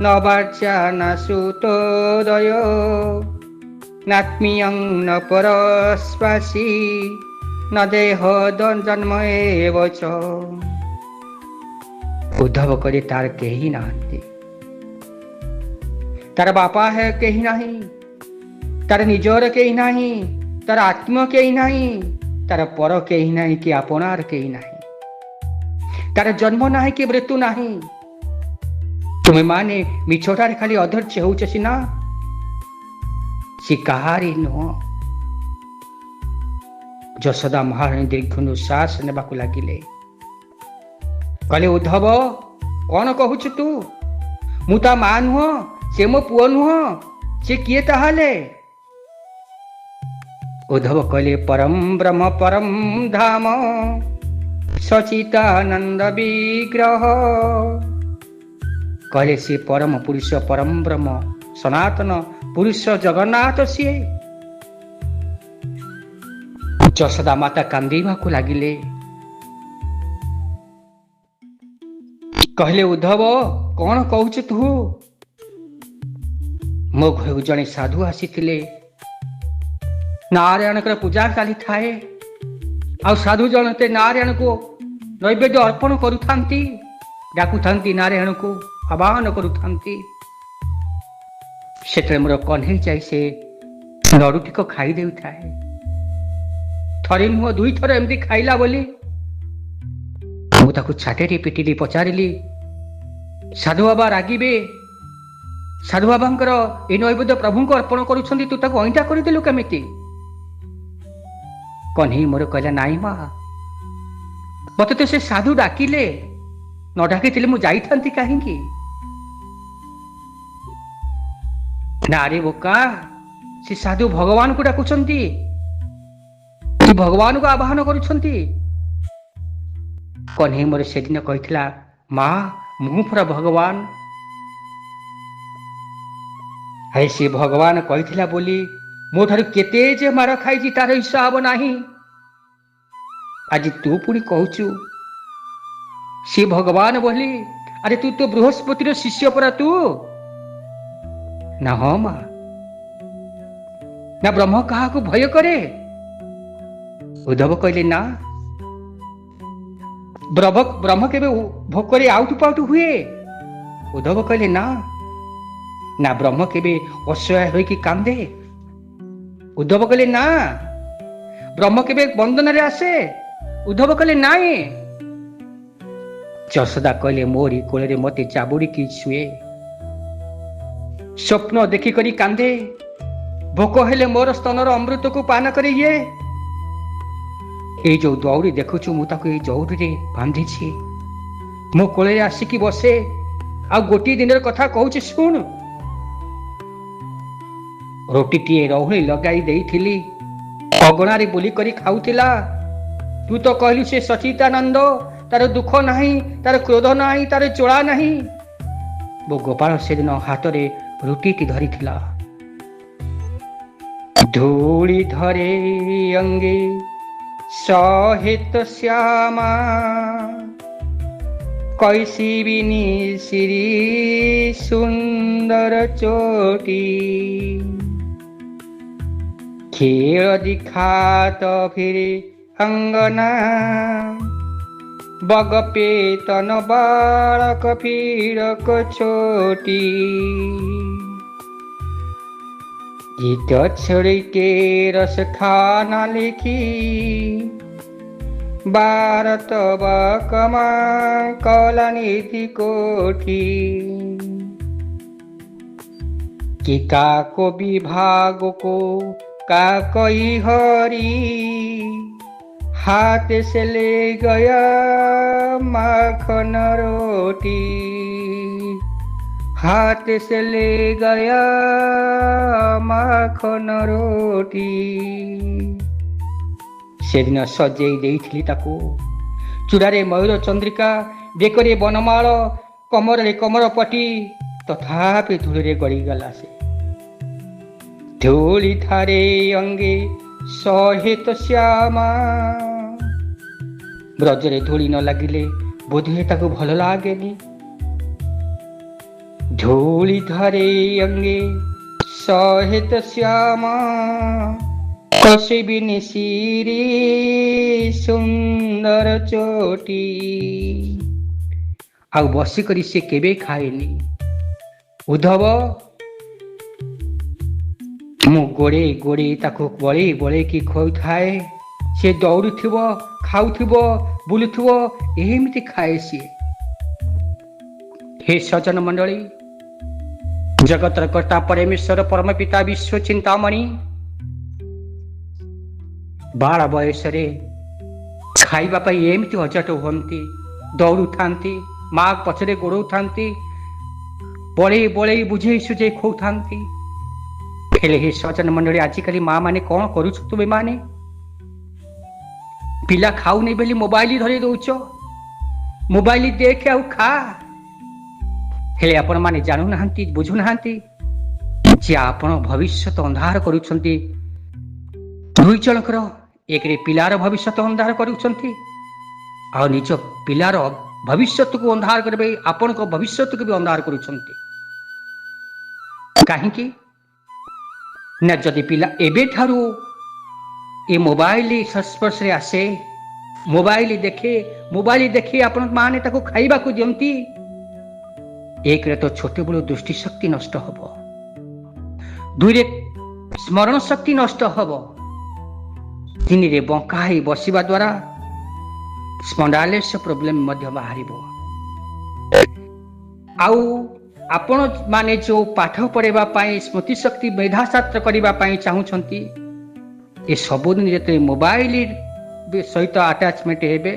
ন বাচ্চা না সুতোদয় নাত্মীয়ং ন পরস্পাসী ন দেহ জন্ম এবচ। ଉଦ୍ଧବ କହିଲେ, ତାର କେହି ନାହାନ୍ତି, ତାର ବାପା ହେ କେହି ନାହିଁ, ତାର ନିଜର କେହି ନାହିଁ, ତାର ଆତ୍ମ କେହି ନାହିଁ, ତାର ପର କେହି ନାହିଁ, କି ଆପଣାର କେହି ନାହିଁ। ତାର ଜନ୍ମ ନାହିଁ କି ମୃତ୍ୟୁ ନାହିଁ। ତୁମେ ମାନେ ମିଛଟାରେ ଖାଲି ଅଧୈର୍ଯ୍ୟ ହେଉଛ ସିନା, ସେ କାହାରି ନୁହଁ। ଯଶୋଦା ମହାରାଣୀ ଦୀର୍ଘ ନିଶ୍ୱାସ ନେବାକୁ ଲାଗିଲେ। କହିଲେ, ଉଦ୍ଧବ କଣ କହୁଛୁ ତୁ? ମୁଁ ତା ମା ନୁହଁ, ସେ ମୋ ପୁଅ ନୁହଁ, ସେ କିଏ ତାହେଲେ? ଉଦ୍ଧବ କହିଲେ, ପରମ ବ୍ରହ୍ମ ପରମ ଧାମ ସଚିତାନନ୍ଦ ବିଗ୍ରହ କହିଲେ ସିଏ ପରମ ପୁରୁଷ, ପରମ ବ୍ରହ୍ମ, ସନାତନ ପୁରୁଷ ଜଗନ୍ନାଥ ସିଏ। ଯଶୋଦା ମାତା କାନ୍ଦିବାକୁ ଲାଗିଲେ। କହିଲେ ଉଦ୍ଧବ, କଣ କହୁଛୁ ତୁ? ମୋ ଘରକୁ ଜଣେ ସାଧୁ ଆସିଥିଲେ। ନାରାୟଣଙ୍କର ପୂଜା ଚାଲିଥାଏ, ଆଉ ସାଧୁ ଜଣେ ନାରାୟଣକୁ ନୈବେଦ୍ୟ ଅର୍ପଣ କରୁଥାନ୍ତି, ଡାକୁଥାନ୍ତି ନାରାୟଣକୁ, ଆହ୍ୱାନ କରୁଥାନ୍ତି। ସେତେବେଳେ ମୋର କହ୍ନେଇ ଯାଇ ସେ ଲଡୁଟିକ ଖାଇ ଦେଉଥାଏ। ଥରେ ନୁହଁ, 2 ଥର ଏମିତି ଖାଇଲା ବୋଲି ମୁଁ ତାକୁ ଛାଟେରେ ପିଟିଲି, ପଚାରିଲି, ସାଧୁ ବାବା ରାଗିବେ? ସାଧୁ ବାବାଙ୍କର ଏ ନୈବେଦ୍ୟ ପ୍ରଭୁଙ୍କୁ ଅର୍ପଣ କରୁଛନ୍ତି, ତୁ ତାକୁ ଅଇଁଠା କରିଦେଲୁ କେମିତି? କହ୍ନେଇ ମୋର କହିଲା, ନାଇଁ ମା, ମତେ ତ ସେ ସାଧୁ ଡାକିଲେ, ନ ଡାକିଥିଲେ ମୁଁ ଯାଇଥାନ୍ତି କାହିଁକି? ନାରେ ବୋକା, ସେ ସାଧୁ ଭଗବାନଙ୍କୁ ଡାକୁଛନ୍ତି, ଭଗବାନଙ୍କୁ ଆହ୍ୱାନ କରୁଛନ୍ତି। କହ୍ନେଇ ମୋର ସେଦିନ କହିଥିଲା, ମା, ମୁଁ ପରା ଭଗବାନ। ଆରେ ସେ ଭଗବାନ କହିଥିଲା ବୋଲି ମୋ ଠାରୁ କେତେ ଯେ ମାର ଖାଇଛି ତାର ହିସାବ ନାହିଁ। ଆଜି ତୁ ପୁଣି କହୁଛୁ ସେ ଭଗବାନ ବୋଲି? ଆରେ ତୁ ତ ବୃହସ୍ପତିର ଶିଷ୍ୟ ପରା ତୁ। ନା ହଁ ମା। ନା ବ୍ରହ୍ମ କାହାକୁ ଭୟ କରେ? ଉଦ୍ଧବ କହିଲେ, ନା। ବ୍ରହ୍ମ କେବେ ଭୋକରେ ଆଉଟୁ ପାଉଟୁ ହୁଏ? ଉଦ୍ଧବ କହିଲେ, ନା। ନା ବ୍ରହ୍ମ କେବେ ଅସହାୟ ହୋଇକି କାନ୍ଦେ? ଉଦ୍ଧବ କହିଲେ, ନା। ବ୍ରହ୍ମ କେବେ ବନ୍ଦନାରେ ଆସେ? ଉଦ୍ଧବ କହିଲେ, ନାଇଁ। ଯଶୋଦା କହିଲେ, ମୋରି କୋଳରେ ମତେ ଚାବୁଡିକି ଶୁଏ, ସ୍ୱପ୍ନ ଦେଖିକରି କାନ୍ଦେ, ଭୋକ ହେଲେ ମୋର ସ୍ତନର ଅମୃତକୁ ପାନ କରି ଇଏ। ଏଇ ଯୋଉ ଦଉଡ଼ି ଦେଖୁଛୁ, ମୁଁ ତାକୁ ଏଇ ଦଉଡ଼ିରେ ବାନ୍ଧିଛି, ମୋ କୋଳରେ ଆସିକି ବସେ। ଆଉ ଗୋଟିଏ ଦିନର କଥା କହୁଛି ଶୁଣ। ରୁଟିଟିଏ ରହୁଳି ଲଗାଇ ଦେଇଥିଲି, ଅଗଣାରେ ବୁଲିକରି ଖାଉଥିଲା। ତୁ ତ କହିଲୁ ସେ ସଚିତାନନ୍ଦ, ତାର ଦୁଃଖ ନାହିଁ, ତାର କ୍ରୋଧ ନାହିଁ, ତାର ଚୋଳା ନାହିଁ। ମୋ ଗୋପାଳ ସେଦିନ ହାତରେ ରୁଟିଟି ଧରିଥିଲା। ଧୂଳି ଧରେ ଅଙ୍ଗେ ସହିତ ଶ୍ୟାମା, କୈସିବିନି ଶ୍ରୀ ସୁନ୍ଦର ଚୋଟି। ଖେଳ ଦିଖାତ ଫିରେ ଅଙ୍ଗନା, बग पेतन बालक फिरक छोटी। गीत छोड़ के रस खाना लिखी, भारत बकमा कला नीति कोठी। कि का को विभाग को का कोई हरी, हाथ से ले गया माखन रोटी। हाथ से ले गया माखन रोटी। सेदिन सजेई देइथिली ताकू, चूड़ारे मयूर चंद्रिका, बेकरे बनमाल, कमरे कमरपटी, तथापि धूलिरे गड़ीगला से। धूली थारे अंगे सहित श्यामा, ब्रजरे धूली न लगिले बोधे ताकू भल लागेनी। धूली धरे अंगे सहित श्यामा, कसिबिनी श्री सुंदर चोटी। आउ बसिकरी से केबे खाएनी। उद्धव मु गोड़े गोड़े ताकू बड़े बड़े की खोउथाए, से दौड़ुथिबो, खाउथिबो, बुलुथिबो, एमिति खाए सी। हे सज्जन मंडली, जगतर कर्ता परमेश्वर परम पिता विश्व चिंतामणि बाल बयसरे खाइबा पई एमिति अजट हुअन्ति, दौड़ुथान्ति, माँ पछरे गोड़ौथान्ति, बड़े बड़े बुझे सुझे खोउथान्ति। हेले हे सज्जन मंडली, आजिकली माँ माने कौन करुछ तुमे माने? पिला खाऊ नहीं बोली मोबाइल धरी दौच, मोबाइल देख आउ खा। ହେଲେ ଆପଣମାନେ ଜାଣୁନାହାନ୍ତି, ବୁଝୁନାହାନ୍ତି ଯେ ଆପଣ ଭବିଷ୍ୟତ ଅନ୍ଧାର କରୁଛନ୍ତି। ଦୁଇ ଜଣଙ୍କର, ଏକରେ ପିଲାର ଭବିଷ୍ୟତ ଅନ୍ଧାର କରୁଛନ୍ତି, ଆଉ ନିଜ ପିଲାର ଭବିଷ୍ୟତକୁ ଅନ୍ଧାର କରିବେ, ଆପଣଙ୍କ ଭବିଷ୍ୟତକୁ ବି ଅନ୍ଧାର କରୁଛନ୍ତି। କାହିଁକି ନା ଯଦି ପିଲା ଏବେଠାରୁ ଏ ମୋବାଇଲ ସଂସ୍ପର୍ଶରେ ଆସେ, ମୋବାଇଲ ଦେଖେ ଆପଣ ମାନେ ତାକୁ ଖାଇବାକୁ ଦିଅନ୍ତି, ଏକରେ ତ ଛୋଟବେଳୁ ଦୃଷ୍ଟି ଶକ୍ତି ନଷ୍ଟ ହବ, ଦୁଇରେ ସ୍ମରଣ ଶକ୍ତି ନଷ୍ଟ ହବ, ତିନିରେ ବଙ୍କା ହେଇ ବସିବା ଦ୍ୱାରା ସ୍ପଣ୍ଡାଇଲେସ ପ୍ରୋବ୍ଲେମ ମଧ୍ୟ ବାହାରିବ। ଆଉ ଆପଣ ମାନେ ଯୋଉ ପାଠ ପଢିବା ପାଇଁ, ସ୍ମୃତି ଶକ୍ତି ମେଧାଶାସ୍ତ୍ର କରିବା ପାଇଁ ଚାହୁଁଛନ୍ତି, ଏ ସବୁଦିନ ଯେତେବେଳେ ମୋବାଇଲ ସହିତ ଆଟାଚମେଣ୍ଟ ହେବେ,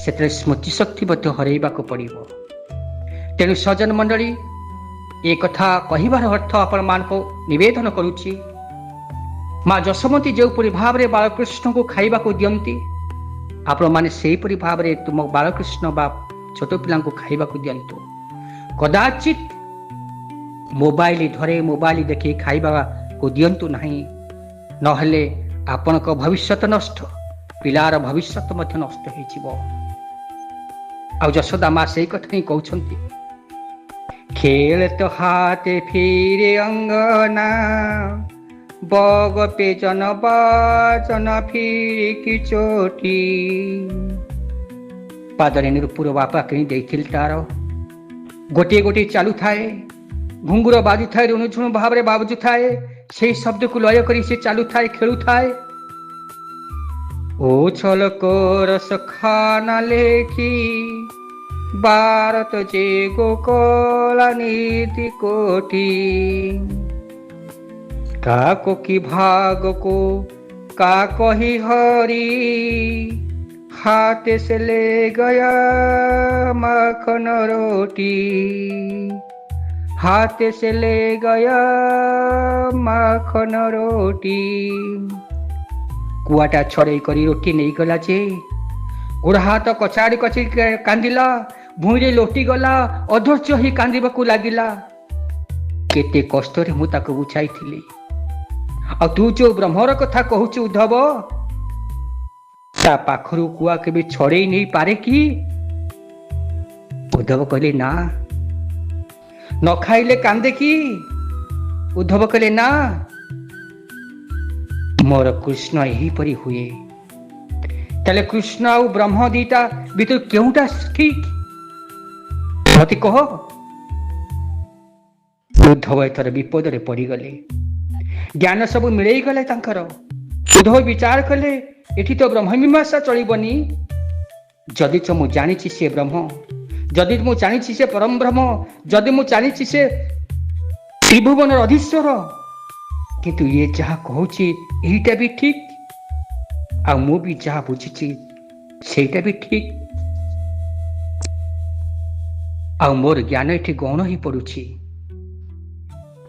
ସେଥିରେ ସ୍ମୃତି ଶକ୍ତି ମଧ୍ୟ ହରେଇବାକୁ ପଡିବ। ତେଣୁ ସଜ୍ଜନ ମଣ୍ଡଳୀ, ଏ କଥା କହିବାର ଅର୍ଥ ଆପଣମାନଙ୍କୁ ନିବେଦନ କରୁଛି, ମା ଯଶୋମତୀ ଯେଉଁପରି ଭାବରେ ବାଳକୃଷ୍ଣଙ୍କୁ ଖାଇବାକୁ ଦିଅନ୍ତି, ଆପଣମାନେ ସେହିପରି ଭାବରେ ତୁମ ବାଳକୃଷ୍ଣ ବା ଛୋଟ ପିଲାଙ୍କୁ ଖାଇବାକୁ ଦିଅନ୍ତୁ। କଦାଚିତ ମୋବାଇଲ ଦେଖି ଖାଇବାକୁ ଦିଅନ୍ତୁ ନାହିଁ, ନହେଲେ ଆପଣଙ୍କ ଭବିଷ୍ୟତ ନଷ୍ଟ, ପିଲାର ଭବିଷ୍ୟତ ମଧ୍ୟ ନଷ୍ଟ ହେଇଯିବ। ଆଉ ଯଶୋଦା ମା ସେଇ କଥା ହିଁ କହୁଛନ୍ତି, ଖେଳ ତ ହାତେ ଫିରେ ଅଙ୍ଗନା, ବଗ ପେଚନ ବାଚନ ଫିରି କି ଚୋଟି। ପାଦରେ ନିରୁପୁର ବାପା କିଣି ଦେଇଥିଲେ, ତାର ଗୋଟିଏ ଗୋଟିଏ ଚାଲୁଥାଏ, ଘୁଙ୍ଗୁର ବାଜୁଥାଏ, ରୁଣୁଝୁଣୁ ଭାବରେ ବାଜୁଥାଏ, ସେଇ ଶବ୍ଦକୁ ଲୟ କରି ସେ ଚାଲୁଥାଏ, ଖେଳୁଥାଏ। ଓ ଛଲକର ସଖାନା ଲେଖି ଭାରତ ଯେ ଗୋକଳା ନୀତି କୋଟି, କାको କି ଭାଗକୁ କା କହି ହରି, हाथ से ले गया माखन रोटी, हाथ से ले गया माखन रोटी। कुआटा छड़े करी रोटी नहीं गला जे, गोड़ हाथ कचाड़ी कचाड़ी कांदिला, भूईरे लोटी गला, अधैर्य ही कांदिबाकू लागिला। केते कष्टरे मु ताको बुझाइथिली, आ तू जो ब्रह्मर कथा कहूचु उद्धव, ता पाखरु कुआ केबे छड़े नहीं पारे कि? उद्धव कहले ना। न खाइले कांदे कि? उद्धव कहले ना। मोर कृष्ण यही परी हुए, ताले कृष्ण आ ब्रह्म दीटा भीतर केउटा ठीक मते कह। उद्धव एथर विपद रे पड़ी गले, ज्ञान सब मिलई गले तांकर। उद्धव विचार कले, एठी तो ब्रह्ममीमांसा चलिबनी, जदि तो मु जानिछि से ब्रह्म, जदि मु जानिछि से परम ब्रह्म, जदि मु जानिछि से त्रिभुवन अधीश्वर, किंतु ये जहा कहूछि एटा भी ठीक, आ मु भी जहा बुझिछि सेटा भी ठीक, आ मोर ज्ञान एठी गौण ही पड़ुछि,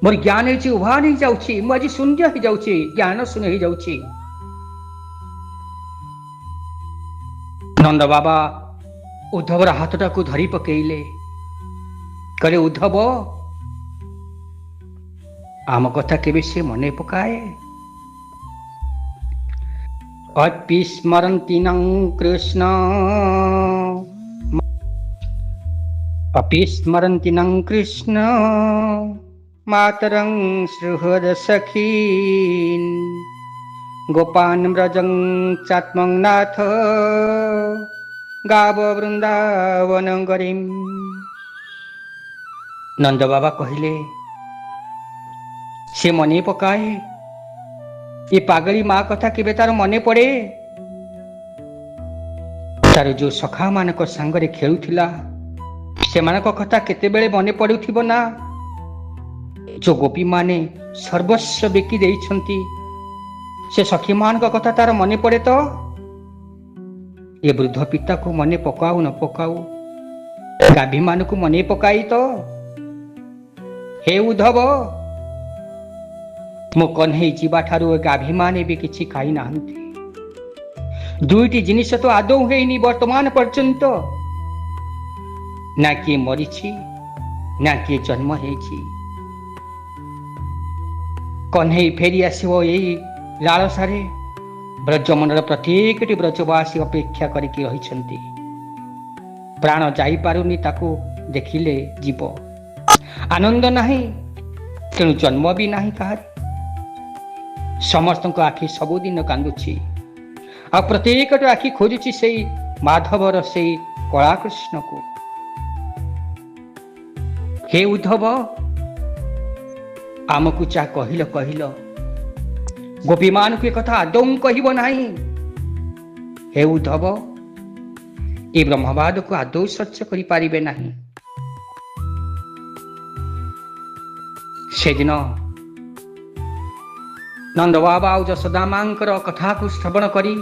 मोर ज्ञान एठी उभा नहीं जाउछि, मु आज शून्य ही जाउछि, ज्ञान शून्य ही जाउछि। नंद बाबा उद्धवर हाथटा को धरी पकेइले, कहले उद्धव आम कथा केबे से मने पकाए? अपिस्मरन्तिनं कृष्ण, अपिस्मरन्तिनं कृष्ण मातरं सुहृद सखीन्, गोपान व्रजं चात्मं नाथ गाव वृंदावन गरिम। नंद बाबा कहले, से मने पकाए? ये पागली माँ कथा केबे तार मने पड़े? तार जो सखा मानक संगरे खेलुथिला, सेमानक कथा केतेबेले मने पड़ुथिबो ना? जो गोपी माने सर्वस्व बिकी देइछंती, से सखी मान का कथा तार मने पड़े तो? ये वृद्ध पिता को मने पकाऊ न पकाऊ, गाभी मान को मने पकाई तो? हे उद्धव, मो कन्हई जीवा ठारू गाभी माने भी किछि खाई नाहंती, दुईटी जिनिस तो आदौ हेइनी वर्तमान पर्यंत, ना किए मरिछि ନା କିଏ ଜନ୍ମ ହେଇଛି। କହ୍ନେଇ ଫେରି ଆସିବ ଏଇ ଲାଳସାରେ ବ୍ରଜମଣ୍ଡଳ ପ୍ରତ୍ୟେକଟି ବ୍ରଜବାସୀ ଅପେକ୍ଷା କରିକି ରହିଛନ୍ତି। ପ୍ରାଣ ଯାଇପାରୁନି ତାକୁ ଦେଖିଲେ ଯିବ। ଆନନ୍ଦ ନାହିଁ, ତେଣୁ ଜନ୍ମ ବି ନାହିଁ କାହାରି। ସମସ୍ତଙ୍କ ଆଖି ସବୁଦିନ କାନ୍ଦୁଛି, ଆଉ ପ୍ରତ୍ୟେକଟି ଆଖି ଖୋଜୁଛି ସେଇ ମାଧବର ସେଇ କଳାକୃଷ୍ଣକୁ। ହେ ଉଦ୍ଧବ, ଆମକୁ ଯାହା କହିଲ ଗୋପୀମାନଙ୍କୁ ଏ କଥା ଆଦୌ କହିବ ନାହିଁ। ହେ ଉଦ୍ଧବ, ଏ ବ୍ରହ୍ମବାଦକୁ ଆଦୌ ସହ୍ୟ କରିପାରିବେ ନାହିଁ। ସେଦିନ ନନ୍ଦବାବା ଆଉ ଯଶୋଦା ମାଙ୍କର କଥାକୁ ଶ୍ରବଣ କରି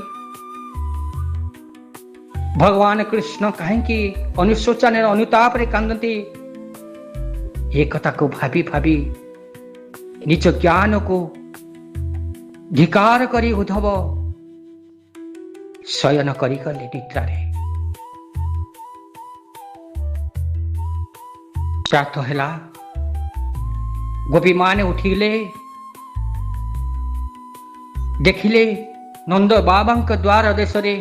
ଭଗବାନ କୃଷ୍ଣ କାହିଁକି ଅନୁଶୋଚନାର ଅନୁତାପରେ କାନ୍ଦନ୍ତି, ଏ କଥାକୁ ଭାବି ଭାବି ନିଜ ଜ୍ଞାନକୁ ଧିକାର କରି ଉଦ୍ଧବ ଶୟନ କରିଗଲେ ନିଦ୍ରାରେ। ପ୍ରାତଃ ହେଲା, ଗୋପୀମାନେ ଉଠିଲେ, ଦେଖିଲେ ନନ୍ଦ ବାବାଙ୍କ ଦ୍ୱାର ଦେଶରେ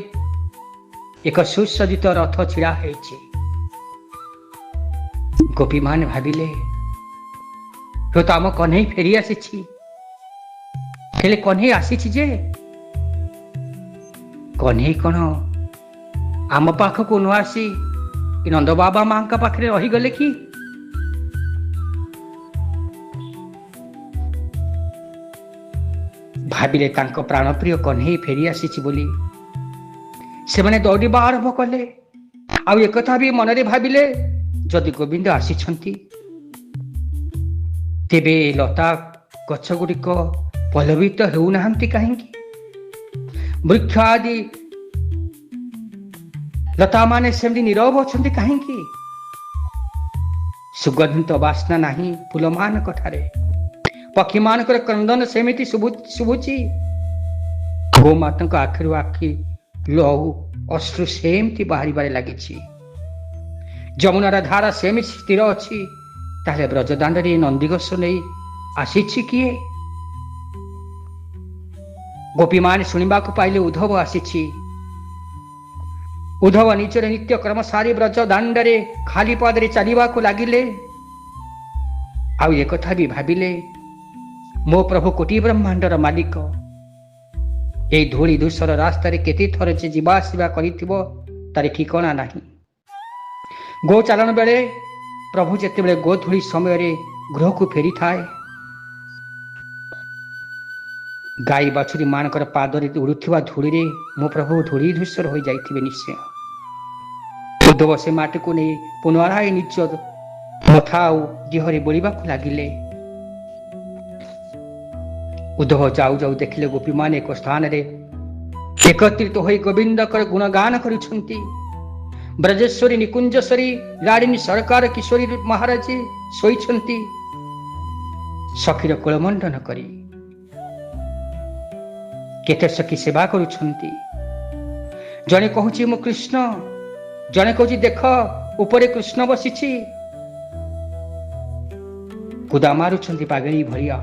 ଏକ ସୁସଜ୍ଜିତ ରଥ ଛିଡ଼ା ହେଇଛି। ଗୋପୀମାନେ ଭାବିଲେ, ହୁଏତ ଆମ କହ୍ନେଇ ଫେରି ଆସିଛି। ହେଲେ କହ୍ନେଇ ଆସିଛି ଯେ କହ୍ନେଇ କଣ ଆମ ପାଖକୁ ନ ଆସି ନନ୍ଦ ବାବା ମାଙ୍କ ପାଖରେ ରହିଗଲେ କି? ଭାବିଲେ ତାଙ୍କ ପ୍ରାଣପ୍ରିୟ କହ୍ନେଇ ଫେରି ଆସିଛି ବୋଲି ସେମାନେ ଦୌଡ଼ିବା ଆରମ୍ଭ କଲେ। ଆଉ ଏକଥା ବି ମନରେ ଭାବିଲେ, ଯଦି ଗୋବିନ୍ଦ ଆସିଛନ୍ତି ତେବେ ଲତା ଗଛ ଗୁଡ଼ିକ ପଲ୍ଲବିତ ହେଉନାହାନ୍ତି କାହିଁକି? ବୃକ୍ଷ ଆଦି ଲତାମାନେ ସେମିତି ନୀରବ ଅଛନ୍ତି କାହିଁକି? ସୁଗନ୍ଧିତ ବାସ୍ନା ନାହିଁ ଫୁଲମାନଙ୍କ ଠାରେ, ପକ୍ଷୀମାନଙ୍କର କ୍ରନ୍ଦନ ସେମିତି ଶୁଭୁଛି। ଗୋମାତାଙ୍କ ଆଖିରୁ ଆଖି ଲହୁ ଅଶ୍ରୁ ସେମିତି ବାହାରିବାରେ ଲାଗିଛି। ଯମୁନାର ଧାରା ସେମିତି ସ୍ଥିର ଅଛି। ତାହେଲେ ବ୍ରଜଦାଣ୍ଡରେ ନନ୍ଦିଘୋଷ ନେଇ ଆସିଛି କିଏ? ଗୋପୀମାନେ ଶୁଣିବାକୁ ପାଇଲେ ଉଦ୍ଧବ ଆସିଛି। ଉଦ୍ଧବ ନିଜର ନିତ୍ୟକର୍ମ ସାରି ବ୍ରଜ ଦାଣ୍ଡରେ ଖାଲି ପାଦରେ ଚାଲିବାକୁ ଲାଗିଲେ। ଆଉ ଏକଥା ବି ଭାବିଲେ, ମୋ ପ୍ରଭୁ କୋଟି ବ୍ରହ୍ମାଣ୍ଡର ମାଲିକ। ଏଇ ଧୂଳି ଧୂସର ରାସ୍ତାରେ କେତେ ଥର ଯେ ଯିବା ଆସିବା କରିଥିବ ତାର ଠିକଣା ନାହିଁ। ଗୋଚାରଣ ବେଳେ ପ୍ରଭୁ ଯେତେବେଳେ ଗୋଧୂଳି ସମୟରେ ଗୃହକୁ ଫେରିଥାଏ, ଗାଈ ବାଛୁରୀ ମାନଙ୍କର ପାଦରେ ଉଡୁଥିବା ଧୂଳିରେ ମୋ ପ୍ରଭୁ ଧୂଳି ଧୂସର ହୋଇଯାଇଥିବେ ନିଶ୍ଚୟ। ଉଦ୍ଧବ ସେ ମାଟିକୁ ନେଇ ପୁନରାୟ ନିଜ ମଥା ଆଉ ଦେହରେ ବୋଳିବାକୁ ଲାଗିଲେ। ଉଦ୍ଧବ ଯାଉ ଯାଉ ଦେଖିଲେ ଗୋପୀମାନେ ଏକ ସ୍ଥାନରେ ଏକତ୍ରିତ ହୋଇ ଗୋବିନ୍ଦଙ୍କର ଗୁଣଗାନ କରୁଛନ୍ତି। ବ୍ରଜେଶ୍ୱରୀ, ନିକୁଞ୍ଜେଶ୍ୱରୀ, ଲାଡ଼ିନୀ, ସରକାର, କିଶୋରୀ ମହାରାଜ ଶୋଇଛନ୍ତି ସଖୀର କୁଳମଣ୍ଡନ କରି। କେତେ ସଖୀ ସେବା କରୁଛନ୍ତି। ଜଣେ କହୁଛି ମୁଁ କୃଷ୍ଣ, ଜଣେ କହୁଛି ଦେଖ ଉପରେ କୃଷ୍ଣ ବସିଛି। କୁଦା ମାରୁଛନ୍ତି ପାଗଳି ଭଳିଆ।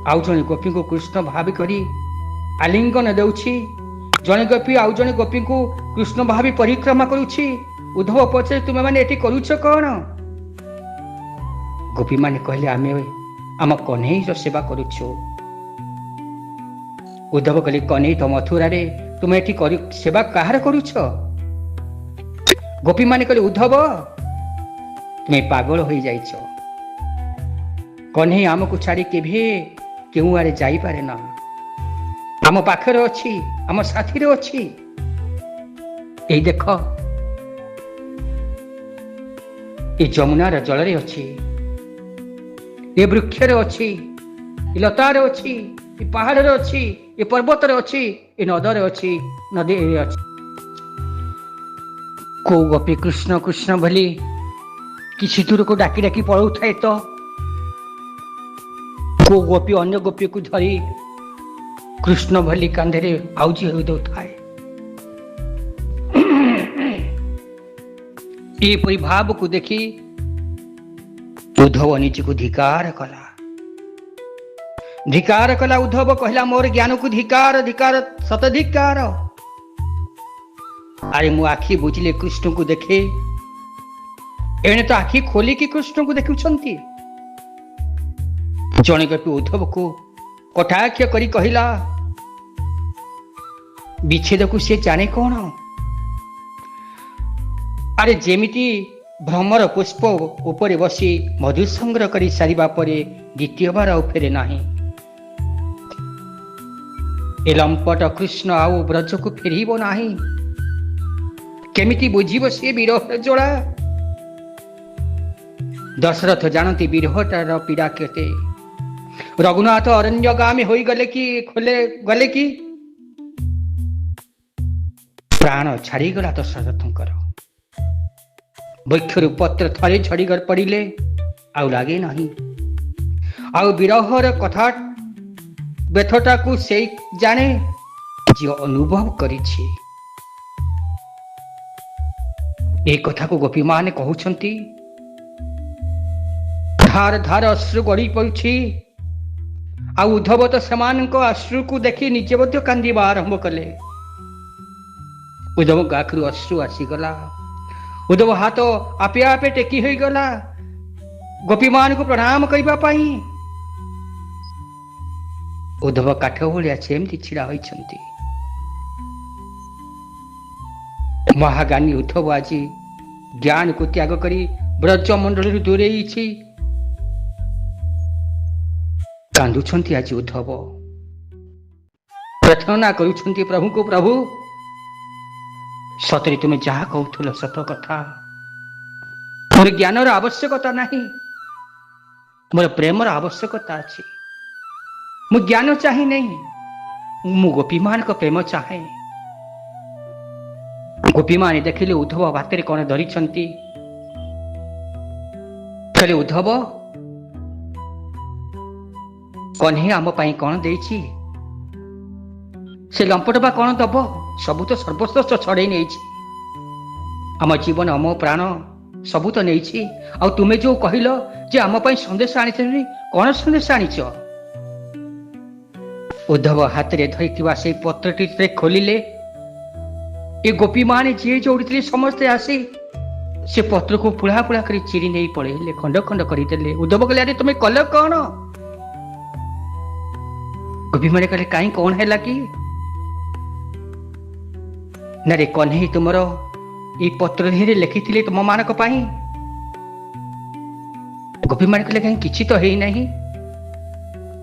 ଆଉ ଜଣେ ଗୋପୀଙ୍କୁ କୃଷ୍ଣ ଭାବି କରି ଆଲିଙ୍ଗନ ଦେଉଛି। ଜଣେ ଗୋପୀ ଆଉ ଜଣେ ଗୋପୀଙ୍କୁ କୃଷ୍ଣ ଭାବି ପରିକ୍ରମା କରୁଛି। ଉଦ୍ଧବ ପଚାରେ, ତୁମେ ମାନେ ଏଠି କରୁଛ କଣ? ଗୋପୀମାନେ କହିଲେ, ଆମେ ଆମ କହ୍ନେଇର ସେବା କରୁଛୁ। ଉଦ୍ଧବ କହିଲେ, କହ୍ନେଇ ତ ମଥୁରାରେ, ତୁମେ ଏଠି ସେବା କାହାର କରୁଛ? ଗୋପୀମାନେ କହିଲେ, ଉଦ୍ଧବ ତୁମେ ପାଗଳ ହୋଇଯାଇଛ। କହ୍ନେଇ ଆମକୁ ଛାଡ଼ି କେବେ କେଉଁ ଆଡ଼େ ଯାଇପାରେ ନା। ଆମ ପାଖରେ ଅଛି, ଆମ ସାଥିରେ ଅଛି। ଏଇ ଦେଖ, ଏ ଯମୁନାର ଜଳରେ ଅଛି, ଏ ବୃକ୍ଷରେ ଅଛି, ଏ ଲତାରେ ଅଛି, ଏ ପାହାଡ଼ରେ ଅଛି, ଏ ପର୍ବତରେ ଅଛି, ଏ ନଦରେ ଅଛି, ନଦୀରେ ଅଛି। କୋଉ ଗୋପୀ କୃଷ୍ଣ କୃଷ୍ଣ ବୋଲି କିଛି ଦୂରକୁ ଡାକି ଡାକି ପଳଉଥାଏ ତ କୋଉ ଗୋପୀ ଅନ୍ୟ ଗୋପୀକୁ ଧରି କୃଷ୍ଣ ଭଳି କାନ୍ଧରେ ଆଉଜି ହୋଇ ଦେଉଥାଏ। ଏପରି ଭାବକୁ ଦେଖି उद्धव निजको धिकार कला उद्धव कहला मोर ज्ञान को धिकार धिकार शतधिकार। अरे मु आखि बुझिले कृष्ण को देखे, एणे तो आखि खोलिकी कृष्ण को देखुछंती। जणे गोपी उद्धव को कटाक्ष करी कहिला विच्छेद को से जाने कौन। अरे जेमिति भ्रमर पुष्प उपरे बसी मधु संग्रह करी सारिबा परे द्वितीय बार आउ फेरे नाही, ए लंपट कृष्ण आउ ब्रज को फेरिबो नाही। केमिति बुझिब से विरह जोड़ा। दशरथ जानती विरहटार पीड़ा केते। रघुनाथ अरण्यगामी होई गले कि खोले गले कि प्राण छाड़ी गला दशरथंकर। वृक्षरु पत्र थरे झड़ी गड़ पड़िले आउ लागे नहीं। आउ विरहर कथा व्यथटा को से जाने जे अनुभव करिछि। ए कथा को गोपी माने कहउछंती। धार धार अश्रु गड़ी पड़ुछि। आ उद्धव तो सेमानक अश्रु को देखि निजे मध्य कांदिबा आरंभ कले। उद्धव गाखरु अश्रु आसीगला। उद्धव हाथ आपे आपे टेकी होई गला गोपी मान को प्रणाम करबा पाई। उद्धव काठ भलिया सेमती छिड़ा होइछंती। महाज्ञानी उद्धव आज ज्ञान को त्याग करी ब्रज मंडल दूरेइछि। कांदुछंती आज उद्धव। प्रार्थना करुछंती प्रभु को, प्रभु सतरे तुमे जहा कहूल सत कथा। मोर ज्ञानर आवश्यकता नहीं, मोर प्रेमर आवश्यकता अछि। मु ज्ञान चाहे नहीं, मु गोपीमान को प्रेम चाहे। गोपीमान देखिले उद्धव बातेरे कौन धरिछंती। कहले उद्धव कन्हे आम पाई कौन देछि। से लंपट बा कौन दब। सबू तो सर्वस्व छड़े नहीं। आम जीवन आम प्राण सबू तो नहीं। आ तुमे जो कहल जे आम पाई संदेश आनी कौन संदेश आनीच। उद्धव हाथ रे धरिथिबा से पत्रटी खोलिले। ए गोपी माने जे जोड़ी समस्ते आसी से पत्र को पुड़ा पुड़ा कर चिरी नहीं पड़े खंड खंड करदेले। उद्धव कहले अरे तुम कल कौन। गोपी माने कहले कहीं कौन है कि ना रे कन्हे तुमर ये पत्र रे लिखी तुम मानक पाई। गोपी माने कहले कहीं किछि तो है नहीं।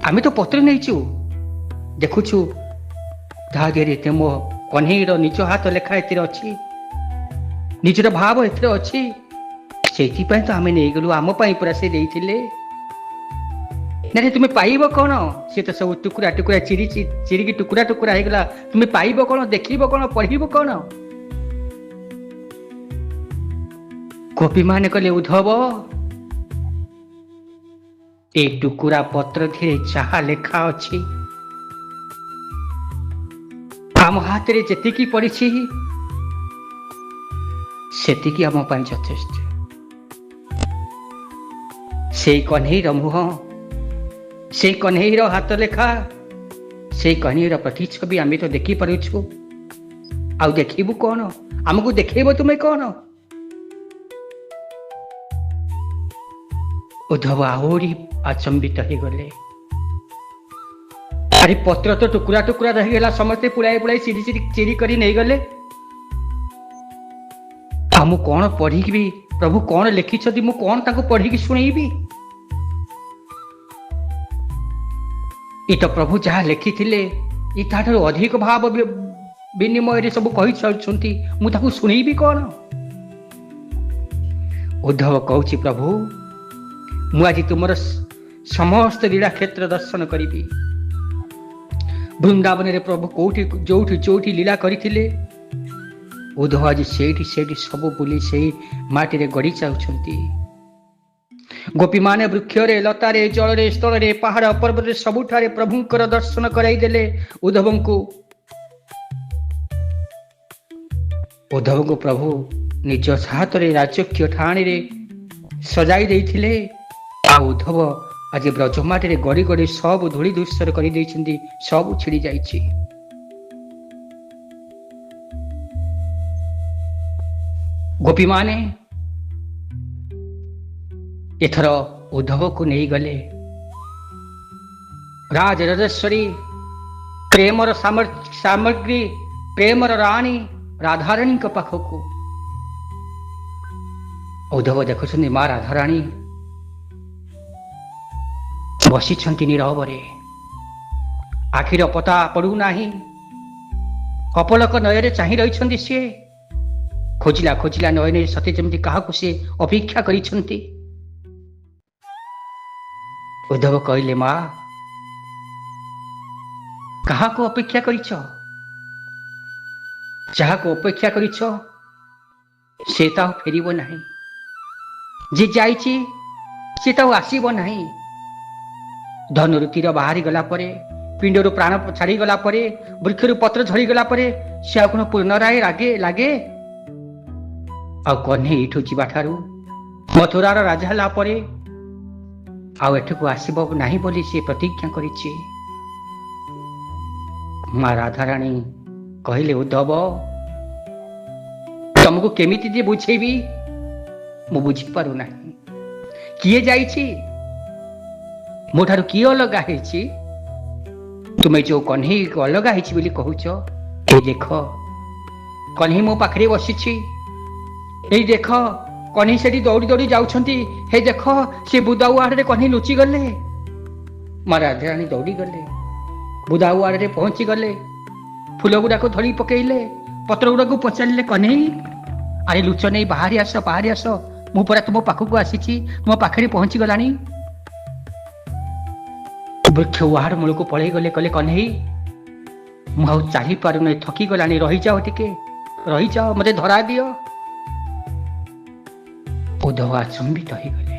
आमे तो पत्र नहीं देखुछु धागे तुम कन्हईर निज हाथ लेखा एतिर अच्छी, निजर भाव एतिर अच्छी। से तो आम नहीं गलु आम पूरा से देइथिले। ना रे तुम्हें पाइब कौन। सी तो सब टुकुरा टुकुरा चिरिकी टुकुरा टुकुरा हो गला। तुम्हें पाइब कौन, देखिब कौन, पढ़िब कौन। गोपी माने कहले उद्धव ए टुकुरा पत्र धीरे जहा लेखा अच्छी आम हाथ रे जेतिकी पड़िछि सेतिकी आम पाई यथेष्ट। से कन्हईर मुह, से कन्हईर हाथ लेखा, से कन्हईर प्रतिच्छवि आम तो देखी पारुछु। आउ देखिबु कौन, आमको देखेब तुम्हें कौन। उद्धव आहरी आचंबित हो गले। अरे पत्र तो टुकुरा टुकुरा रहीगला, समस्ते पुड़ाई पुड़ाई चिरी चिरी चिरी करी नहीं गले। आमु कौन पढ़ी प्रभु कौन लिखिछथि, मु कौन ताको पढ़ी शुणेबी। ये तो प्रभु जहाँ लिखिथिले ये ताठो अधिक भाव विनिमय सब कही चलुछंती, मु ताको शुणेबी कौन। उद्धव कहूछि प्रभु मु आज तुमर समस्त लीला क्षेत्र दर्शन करी। वृंदावन रे प्रभु कोठी जोठी जोठी लीला करथिले उद्धव आज सेठी सेठी सब बुली से माटी रे गड़ी चाउछंती। गोपी माने वृक्ष रे लता रे जल रे स्थल रे पहाड़ पर्वत रे सबुठारे प्रभुंकर दर्शन कराई देले। उद्धव को प्रभु निज हाथ रे राजकीय ठाणी रे सजाई देइथिले। ଆଉ ଉଦ୍ଧବ ଆଜି ବ୍ରଜମାଟିରେ ଗଡ଼ି ଗଡ଼ି ସବୁ ଧୂଳି ଧୂସର କରିଦେଇଛନ୍ତି, ସବୁ ଛିଡ଼ି ଯାଇଛି। ଗୋପୀମାନେ ଏଥର ଉଦ୍ଧବକୁ ନେଇଗଲେ ରାଜରାଜେଶ୍ୱରୀ, ପ୍ରେମର ସାମଗ୍ରୀ, ପ୍ରେମର ରାଣୀ ରାଧାରାଣୀଙ୍କ ପାଖକୁ। ଉଦ୍ଧବ ଦେଖୁଛନ୍ତି ମା ରାଧାରାଣୀ ବସିଛନ୍ତି ନୀରବରେ, ଆଖିର ପତା ପଡୁନାହିଁ, ଅପଲକ ନୟରେ ଚାହିଁ ରହିଛନ୍ତି। ସିଏ ଖୋଜିଲା ଖୋଜିଲା ନୟନରେ ସତେ ଯେମିତି କାହାକୁ ସେ ଅପେକ୍ଷା କରିଛନ୍ତି। ଉଦ୍ଧବ କହିଲେ, ମା କାହାକୁ ଅପେକ୍ଷା କରିଛ? ଯାହାକୁ ଅପେକ୍ଷା କରିଛ ସେ ତ ଆଉ ଫେରିବ ନାହିଁ, ଯେ ଯାଇଛି ସେ ତ ଆଉ ଆସିବ ନାହିଁ। ଧନୁରୁ ତୀର ବାହାରି ଗଲା ପରେ, ପିଣ୍ଡରୁ ପ୍ରାଣ ଛାଡିଗଲା ପରେ, ବୃକ୍ଷରୁ ପତ୍ର ଝଡ଼ିଗଲା ପରେ ସେ ଆଉ କଣ ପୁନରାୟ ଲାଗେ? ଆଉ କହ୍ନେଇ ଏଠୁ ଯିବା ଠାରୁ, ମଥୁରାର ରାଜା ହେଲା ପରେ ଆଉ ଏଠକୁ ଆସିବ ନାହିଁ ବୋଲି ସେ ପ୍ରତିଜ୍ଞା କରିଛି। ମା ରାଧାରାଣୀ କହିଲେ, ଉଦ୍ଧବ ତମକୁ କେମିତି ଯେ ବୁଝେଇବି ମୁଁ ବୁଝିପାରୁନାହିଁ। କିଏ ଯାଇଛି? ମୋ ଠାରୁ କିଏ ଅଲଗା ହେଇଛି? ତୁମେ ଯୋଉ କହ୍ନେଇକୁ ଅଲଗା ହେଇଛି ବୋଲି କହୁଛ, ଏଇ ଦେଖ କହ୍ନେଇ ମୋ ପାଖରେ ବସିଛି, ଏଇ ଦେଖ କହ୍ନେଇ ସେଠି ଦୌଡ଼ି ଦୌଡ଼ି ଯାଉଛନ୍ତି, ହେ ଦେଖ ସେ ବୁଦାଉ ଆଡ଼ରେ କହ୍ନେଇ ଲୁଚି ଗଲେ। ମା ରାଧାରାଣୀ ଦୌଡ଼ି ଗଲେ, ବୁଦାଉ ଆଡ଼ରେ ପହଞ୍ଚି ଗଲେ, ଫୁଲ ଗୁଡାକୁ ଧରି ପକେଇଲେ, ପତ୍ର ଗୁଡାକୁ ପଚାରିଲେ, କହ୍ନେଇ ଆରେ ଲୁଚ ନେଇ ବାହାରି ଆସ, ବାହାରି ଆସ, ମୁଁ ପରା ତୁମ ପାଖକୁ ଆସିଛି, ତୁମ ପାଖରେ ପହଞ୍ଚି ଗଲାଣି। ବୃକ୍ଷ ଉହାଡ଼ ମୂଳକୁ ପଳେଇ ଗଲେ, କହିଲେ, କହ୍ନେଇ ମୁଁ ଆଉ ଚାଲିପାରୁନି, ଥକିଗଲାଣି, ରହିଯାଅ ଟିକେ, ରହିଯାଅ, ମତେ ଧରା ଦିଅ। ଉଦ୍ଧବ ଆଚମ୍ବିତ ହେଇଗଲେ।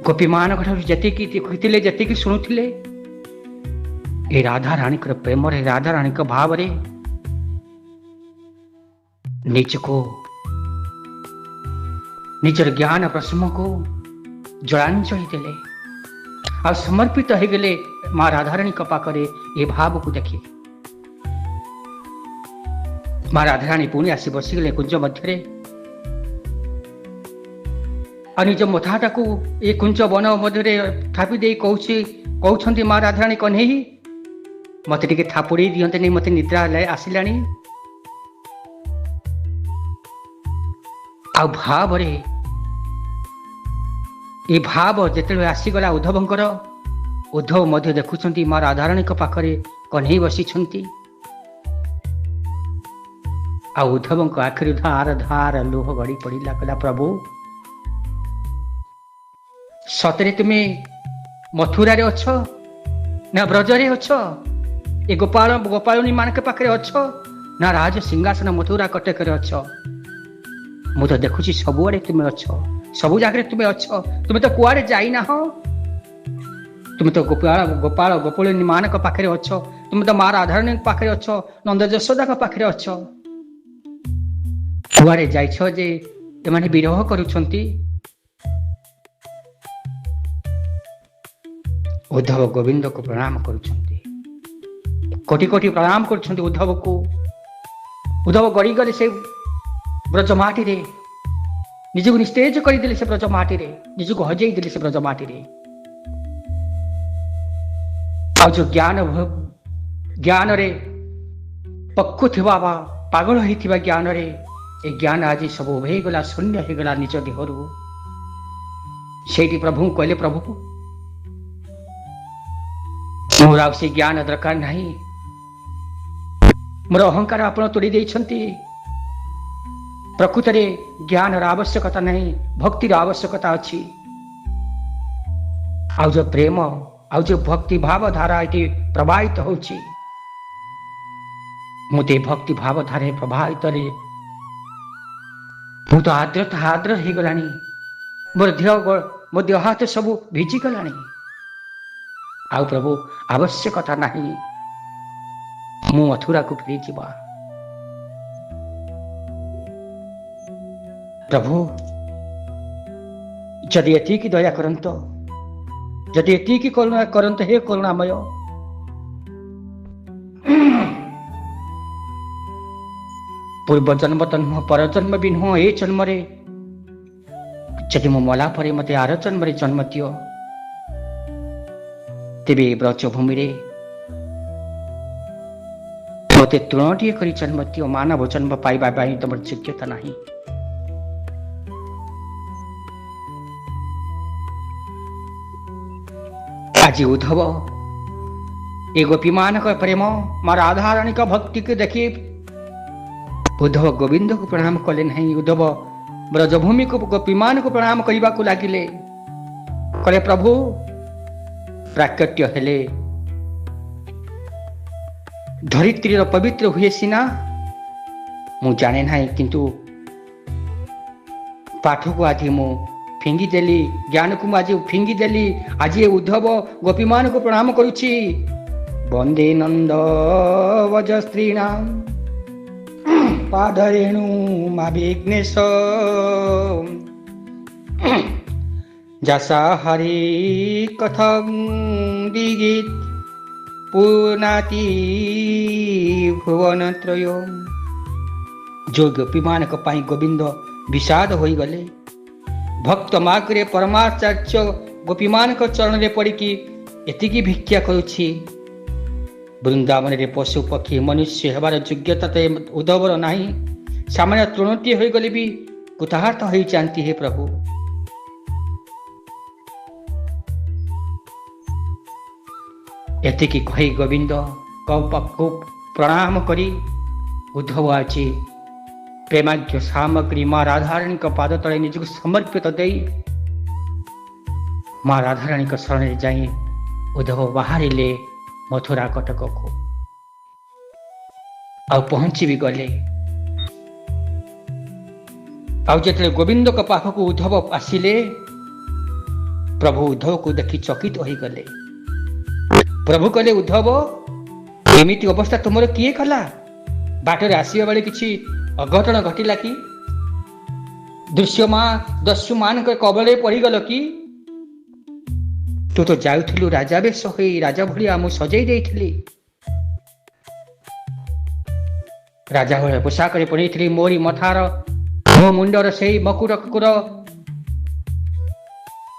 ଗୋପୀମାନଙ୍କ ଠାରୁ ଯେତିକି ଦେଖିଥିଲେ, ଯେତିକି ଶୁଣୁଥିଲେ, ଏ ରାଧାରାଣୀଙ୍କର ପ୍ରେମରେ, ରାଧାରାଣୀଙ୍କ ଭାବରେ ନିଜକୁ, ନିଜର ଜ୍ଞାନ ପ୍ରସମକୁ ଜଳାଞ୍ଜଳି ଦେଲେ ଆଉ ସମର୍ପିତ ହେଇଗଲେ ମା ରାଧାରାଣୀଙ୍କ ପାଖରେ। ଏ ଭାବକୁ ଦେଖି ମା ରାଧାରାଣୀ ପୁଣି ଆସି ବସିଗଲେ କୁଞ୍ଜ ମଧ୍ୟରେ, ଆଉ ନିଜ ମଥାଟାକୁ ଏ କୁଞ୍ଜ ବନ ମଧ୍ୟରେ ଥାପି ଦେଇ କହୁଛନ୍ତି, ମା ରାଧାରାଣୀ, କହ୍ନେଇ ମତେ ଟିକେ ଥାପୁଡ଼େଇ ଦିଅନ୍ତେନି, ମତେ ନିଦ୍ରା ଆସିଲାଣି। ଆଉ ଭାବରେ, ଏ ଭାବ ଯେତେବେଳେ ଆସିଗଲା ଉଦ୍ଧବଙ୍କର, ଉଦ୍ଧବ ମଧ୍ୟ ଦେଖୁଛନ୍ତି ମା ରାଧାରାଣୀଙ୍କ ପାଖରେ କହ୍ନେଇ ବସିଛନ୍ତି। ଆଉ ଉଦ୍ଧବଙ୍କ ଆଖିରୁ ଧାର ଧାର ଲୁହ ଗଡ଼ି ପଡ଼ିଲା। କହିଲା, ପ୍ରଭୁ ସତରେ ତୁମେ ମଥୁରାରେ ଅଛ ନା ବ୍ରଜରେ ଅଛ? ଏ ଗୋପାଳନୀ ମାନଙ୍କ ପାଖରେ ଅଛ ନା ରାଜ ସିଂହାସନ ମଥୁରା କଟକରେ ଅଛ? ମୁଁ ତ ଦେଖୁଛି ସବୁଆଡେ ତୁମେ ଅଛ, ସବୁ ଜାଗାରେ ତୁମେ ଅଛ, ତୁମେ ତ କୁଆଡେ ଯାଇନାହ। ତୁମେ ତ ଗୋପାଳନୀ ମାନଙ୍କ ପାଖରେ ଅଛ, ତୁମେ ତ ମା ରାଧାରାଣୀଙ୍କ ପାଖରେ ଅଛ, ନନ୍ଦ ଯଶୋଦାଙ୍କ ପାଖରେ ଅଛ। କୁଆଡେ ଯାଇଛ ଯେ ଏମାନେ ବିରହ କରୁଛନ୍ତି? ଉଦ୍ଧବ ଗୋବିନ୍ଦକୁ ପ୍ରଣାମ କରୁଛନ୍ତି, କୋଟି କୋଟି ପ୍ରଣାମ କରୁଛନ୍ତି ଉଦ୍ଧବକୁ। ଉଦ୍ଧବ ଗଡ଼ିଗଲେ ସେ ବ୍ରଜ ମାଟିରେ, ନିଜକୁ ନିସ୍ତେଜ କରିଦେଲେ ସେ ବ୍ରଜ ମାଟିରେ, ନିଜକୁ ହଜେଇ ଦେଲେ ସେ ବ୍ରଜ ମାଟିରେ। ଆଉ ଯୋଉ ଜ୍ଞାନରେ ପକ୍କୁ ଥିବା ବା ପାଗଳ ହେଇଥିବା ଜ୍ଞାନରେ, ଏ ଜ୍ଞାନ ଆଜି ସବୁ ହେଇଗଲା, ଶୂନ୍ୟ ହେଇଗଲା ନିଜ ଦେହରୁ। ସେଇଠି ପ୍ରଭୁଙ୍କୁ କହିଲେ, ପ୍ରଭୁ ମୋର ଆଉ ସେ ଜ୍ଞାନ ଦରକାର ନାହିଁ, ମୋର ଅହଙ୍କାର ଆପଣ ତୋଳି ଦେଇଛନ୍ତି। ପ୍ରକୃତରେ ଜ୍ଞାନର ଆବଶ୍ୟକତା ନାହିଁ, ଭକ୍ତିର ଆବଶ୍ୟକତା ଅଛି। ଆଉ ଯୋଉ ପ୍ରେମ, ଆଉ ଯୋଉ ଭକ୍ତି ଭାବ ଧାରା ଏଠି ପ୍ରବାହିତ ହଉଛି, ମୁଁ ତ ଭକ୍ତି ଭାବ ଧାରା ପ୍ରବାହିତରେ ମୁଁ ତ ଆଦ୍ର ହେଇଗଲାଣି, ମୋ ଦେହ ହାତ ସବୁ ଭିଜିଗଲାଣି। ଆଉ ପ୍ରଭୁ ଆବଶ୍ୟକତା ନାହିଁ, ମୁଁ ମଥୁରାକୁ ଫେରିଯିବା। ପ୍ରଭୁ ଯଦି ଏତିକି ଦୟା କରନ୍ତ, ଯଦି ଏତିକି କରୁଣା କରନ୍ତ ହେ କରୁଣାମୟ, ପୂର୍ବ ଜନ୍ମ ତ ନୁହଁ, ପରଜନ୍ମ ବି ନୁହଁ, ଏ ଜନ୍ମରେ ଯଦି ମୁଁ ମଲା ପରେ ମତେ ଆର ଜନ୍ମରେ ଜନ୍ମ ଦିଅ, ତେବେ ବ୍ରଜଭୂମିରେ ମତେ ତୃଣଟିଏ କରି ଜନ୍ମ ଦିଅ। ମାନବ ଜନ୍ମ ପାଇବା ପାଇଁ ତମର ଯୋଗ୍ୟତା ନାହିଁ। ଆଜି ଉଦ୍ଧବ ଏ ଗୋପୀମାନଙ୍କ ପ୍ରେମ, ମା ରାଧାରାଣୀଙ୍କ ଭକ୍ତିକୁ ଦେଖି ଉଦ୍ଧବ ଗୋବିନ୍ଦକୁ ପ୍ରଣାମ କଲେ ନାହିଁ। ଉଦ୍ଧବ ବ୍ରଜଭୂମିକୁ ଗୋପୀମାନଙ୍କୁ ପ୍ରଣାମ କରିବାକୁ ଲାଗିଲେ। କଲେ ପ୍ରଭୁ, ପ୍ରାକଟ୍ୟ ହେଲେ ଧରିତ୍ରୀର ପବିତ୍ର ହୁଏ ସିନା, ମୁଁ ଜାଣେ ନାହିଁ, କିନ୍ତୁ ପାଠକୁ ଆଜି ମୁଁ ଫିଙ୍ଗିଦେଲି, ଜ୍ଞାନକୁ ମୁଁ ଆଜି ଫିଙ୍ଗିଦେଲି। ଆଜି ଉଦ୍ଧବ ଗୋପୀମାନଙ୍କୁ ପ୍ରଣାମ କରୁଛି। ବନ୍ଦେ ନନ୍ଦ ବଜ ସ୍ତ୍ରୀଣାମ ପାଦରେଣୁ ମା ବିଘ୍ନେଶ ଯଶା ହରି কথଂ ଦିଗିତ ପୁନାତି ଭୁବନ ତ୍ରୟ। ଯୋଉ ଗୋପୀମାନଙ୍କ ପାଇଁ ଗୋବିନ୍ଦ ବିଷାଦ ହୋଇଗଲେ, ଭକ୍ତ ମାର୍ଗରେ ପରମାଚାର୍ଯ୍ୟ ଗୋପୀମାନଙ୍କ ଚରଣରେ ପଡ଼ିକି ଏତିକି ଭିକ୍ଷା କରୁଛି। ବୃନ୍ଦାବନରେ ପଶୁ ପକ୍ଷୀ ମନୁଷ୍ୟ ହେବାର ଯୋଗ୍ୟତା ତ ଉଦ୍ଧବର ନାହିଁ। ସାମାନ୍ୟ ତୃଣଟିଏ ହୋଇଗଲେ ବି କୃତାର୍ଥ ହୋଇଯାଆନ୍ତି। ହେ ପ୍ରଭୁ, ଏତିକି କହି ଗୋବିନ୍ଦ ପାଖକୁ ପ୍ରଣାମ କରି ଉଦ୍ଧବ ଆଜି ପ୍ରେମାଜ୍ୟ ସାମଗ୍ରୀ ମା ରାଧାରାଣୀଙ୍କ ପାଦ ତଳେ ନିଜକୁ ସମର୍ପିତ ଦେଇ ମା ରାଧାରାଣୀଙ୍କ ଶରଣରେ ଯାଇ ଉଦ୍ଧବ ବାହାରିଲେ ମଥୁରା କଟକକୁ। ଆଉ ପହଞ୍ଚି ବି ଗଲେ। ଆଉ ଯେତେବେଳେ ଗୋବିନ୍ଦଙ୍କ ପାଖକୁ ଉଦ୍ଧବ ଆସିଲେ, ପ୍ରଭୁ ଉଦ୍ଧବକୁ ଦେଖି ଚକିତ ହୋଇଗଲେ। ପ୍ରଭୁ କହିଲେ, ଉଦ୍ଧବ, ଏମିତି ଅବସ୍ଥା ତୁମର କିଏ କଲା? ବାଟରେ ଆସିବା ବେଳେ କିଛି ଅଘଟଣ ଘଟିଲା କି? ଦସ୍ୟୁମାନଙ୍କ କବଳରେ ପଡ଼ିଗଲ କି? ତୁ ତ ଯାଉଥିଲୁ ରାଜା ବେଶ ହୋଇ, ରାଜା ଭଳିଆ ମୁଁ ସଜେଇ ଦେଇଥିଲି। ରାଜା ଭଳିଆ ପୋଷାକରେ ପଡ଼ିଥିଲି। ମୋରି ମଥାର, ମୋ ମୁଣ୍ଡର ସେଇ ମକୁଟର,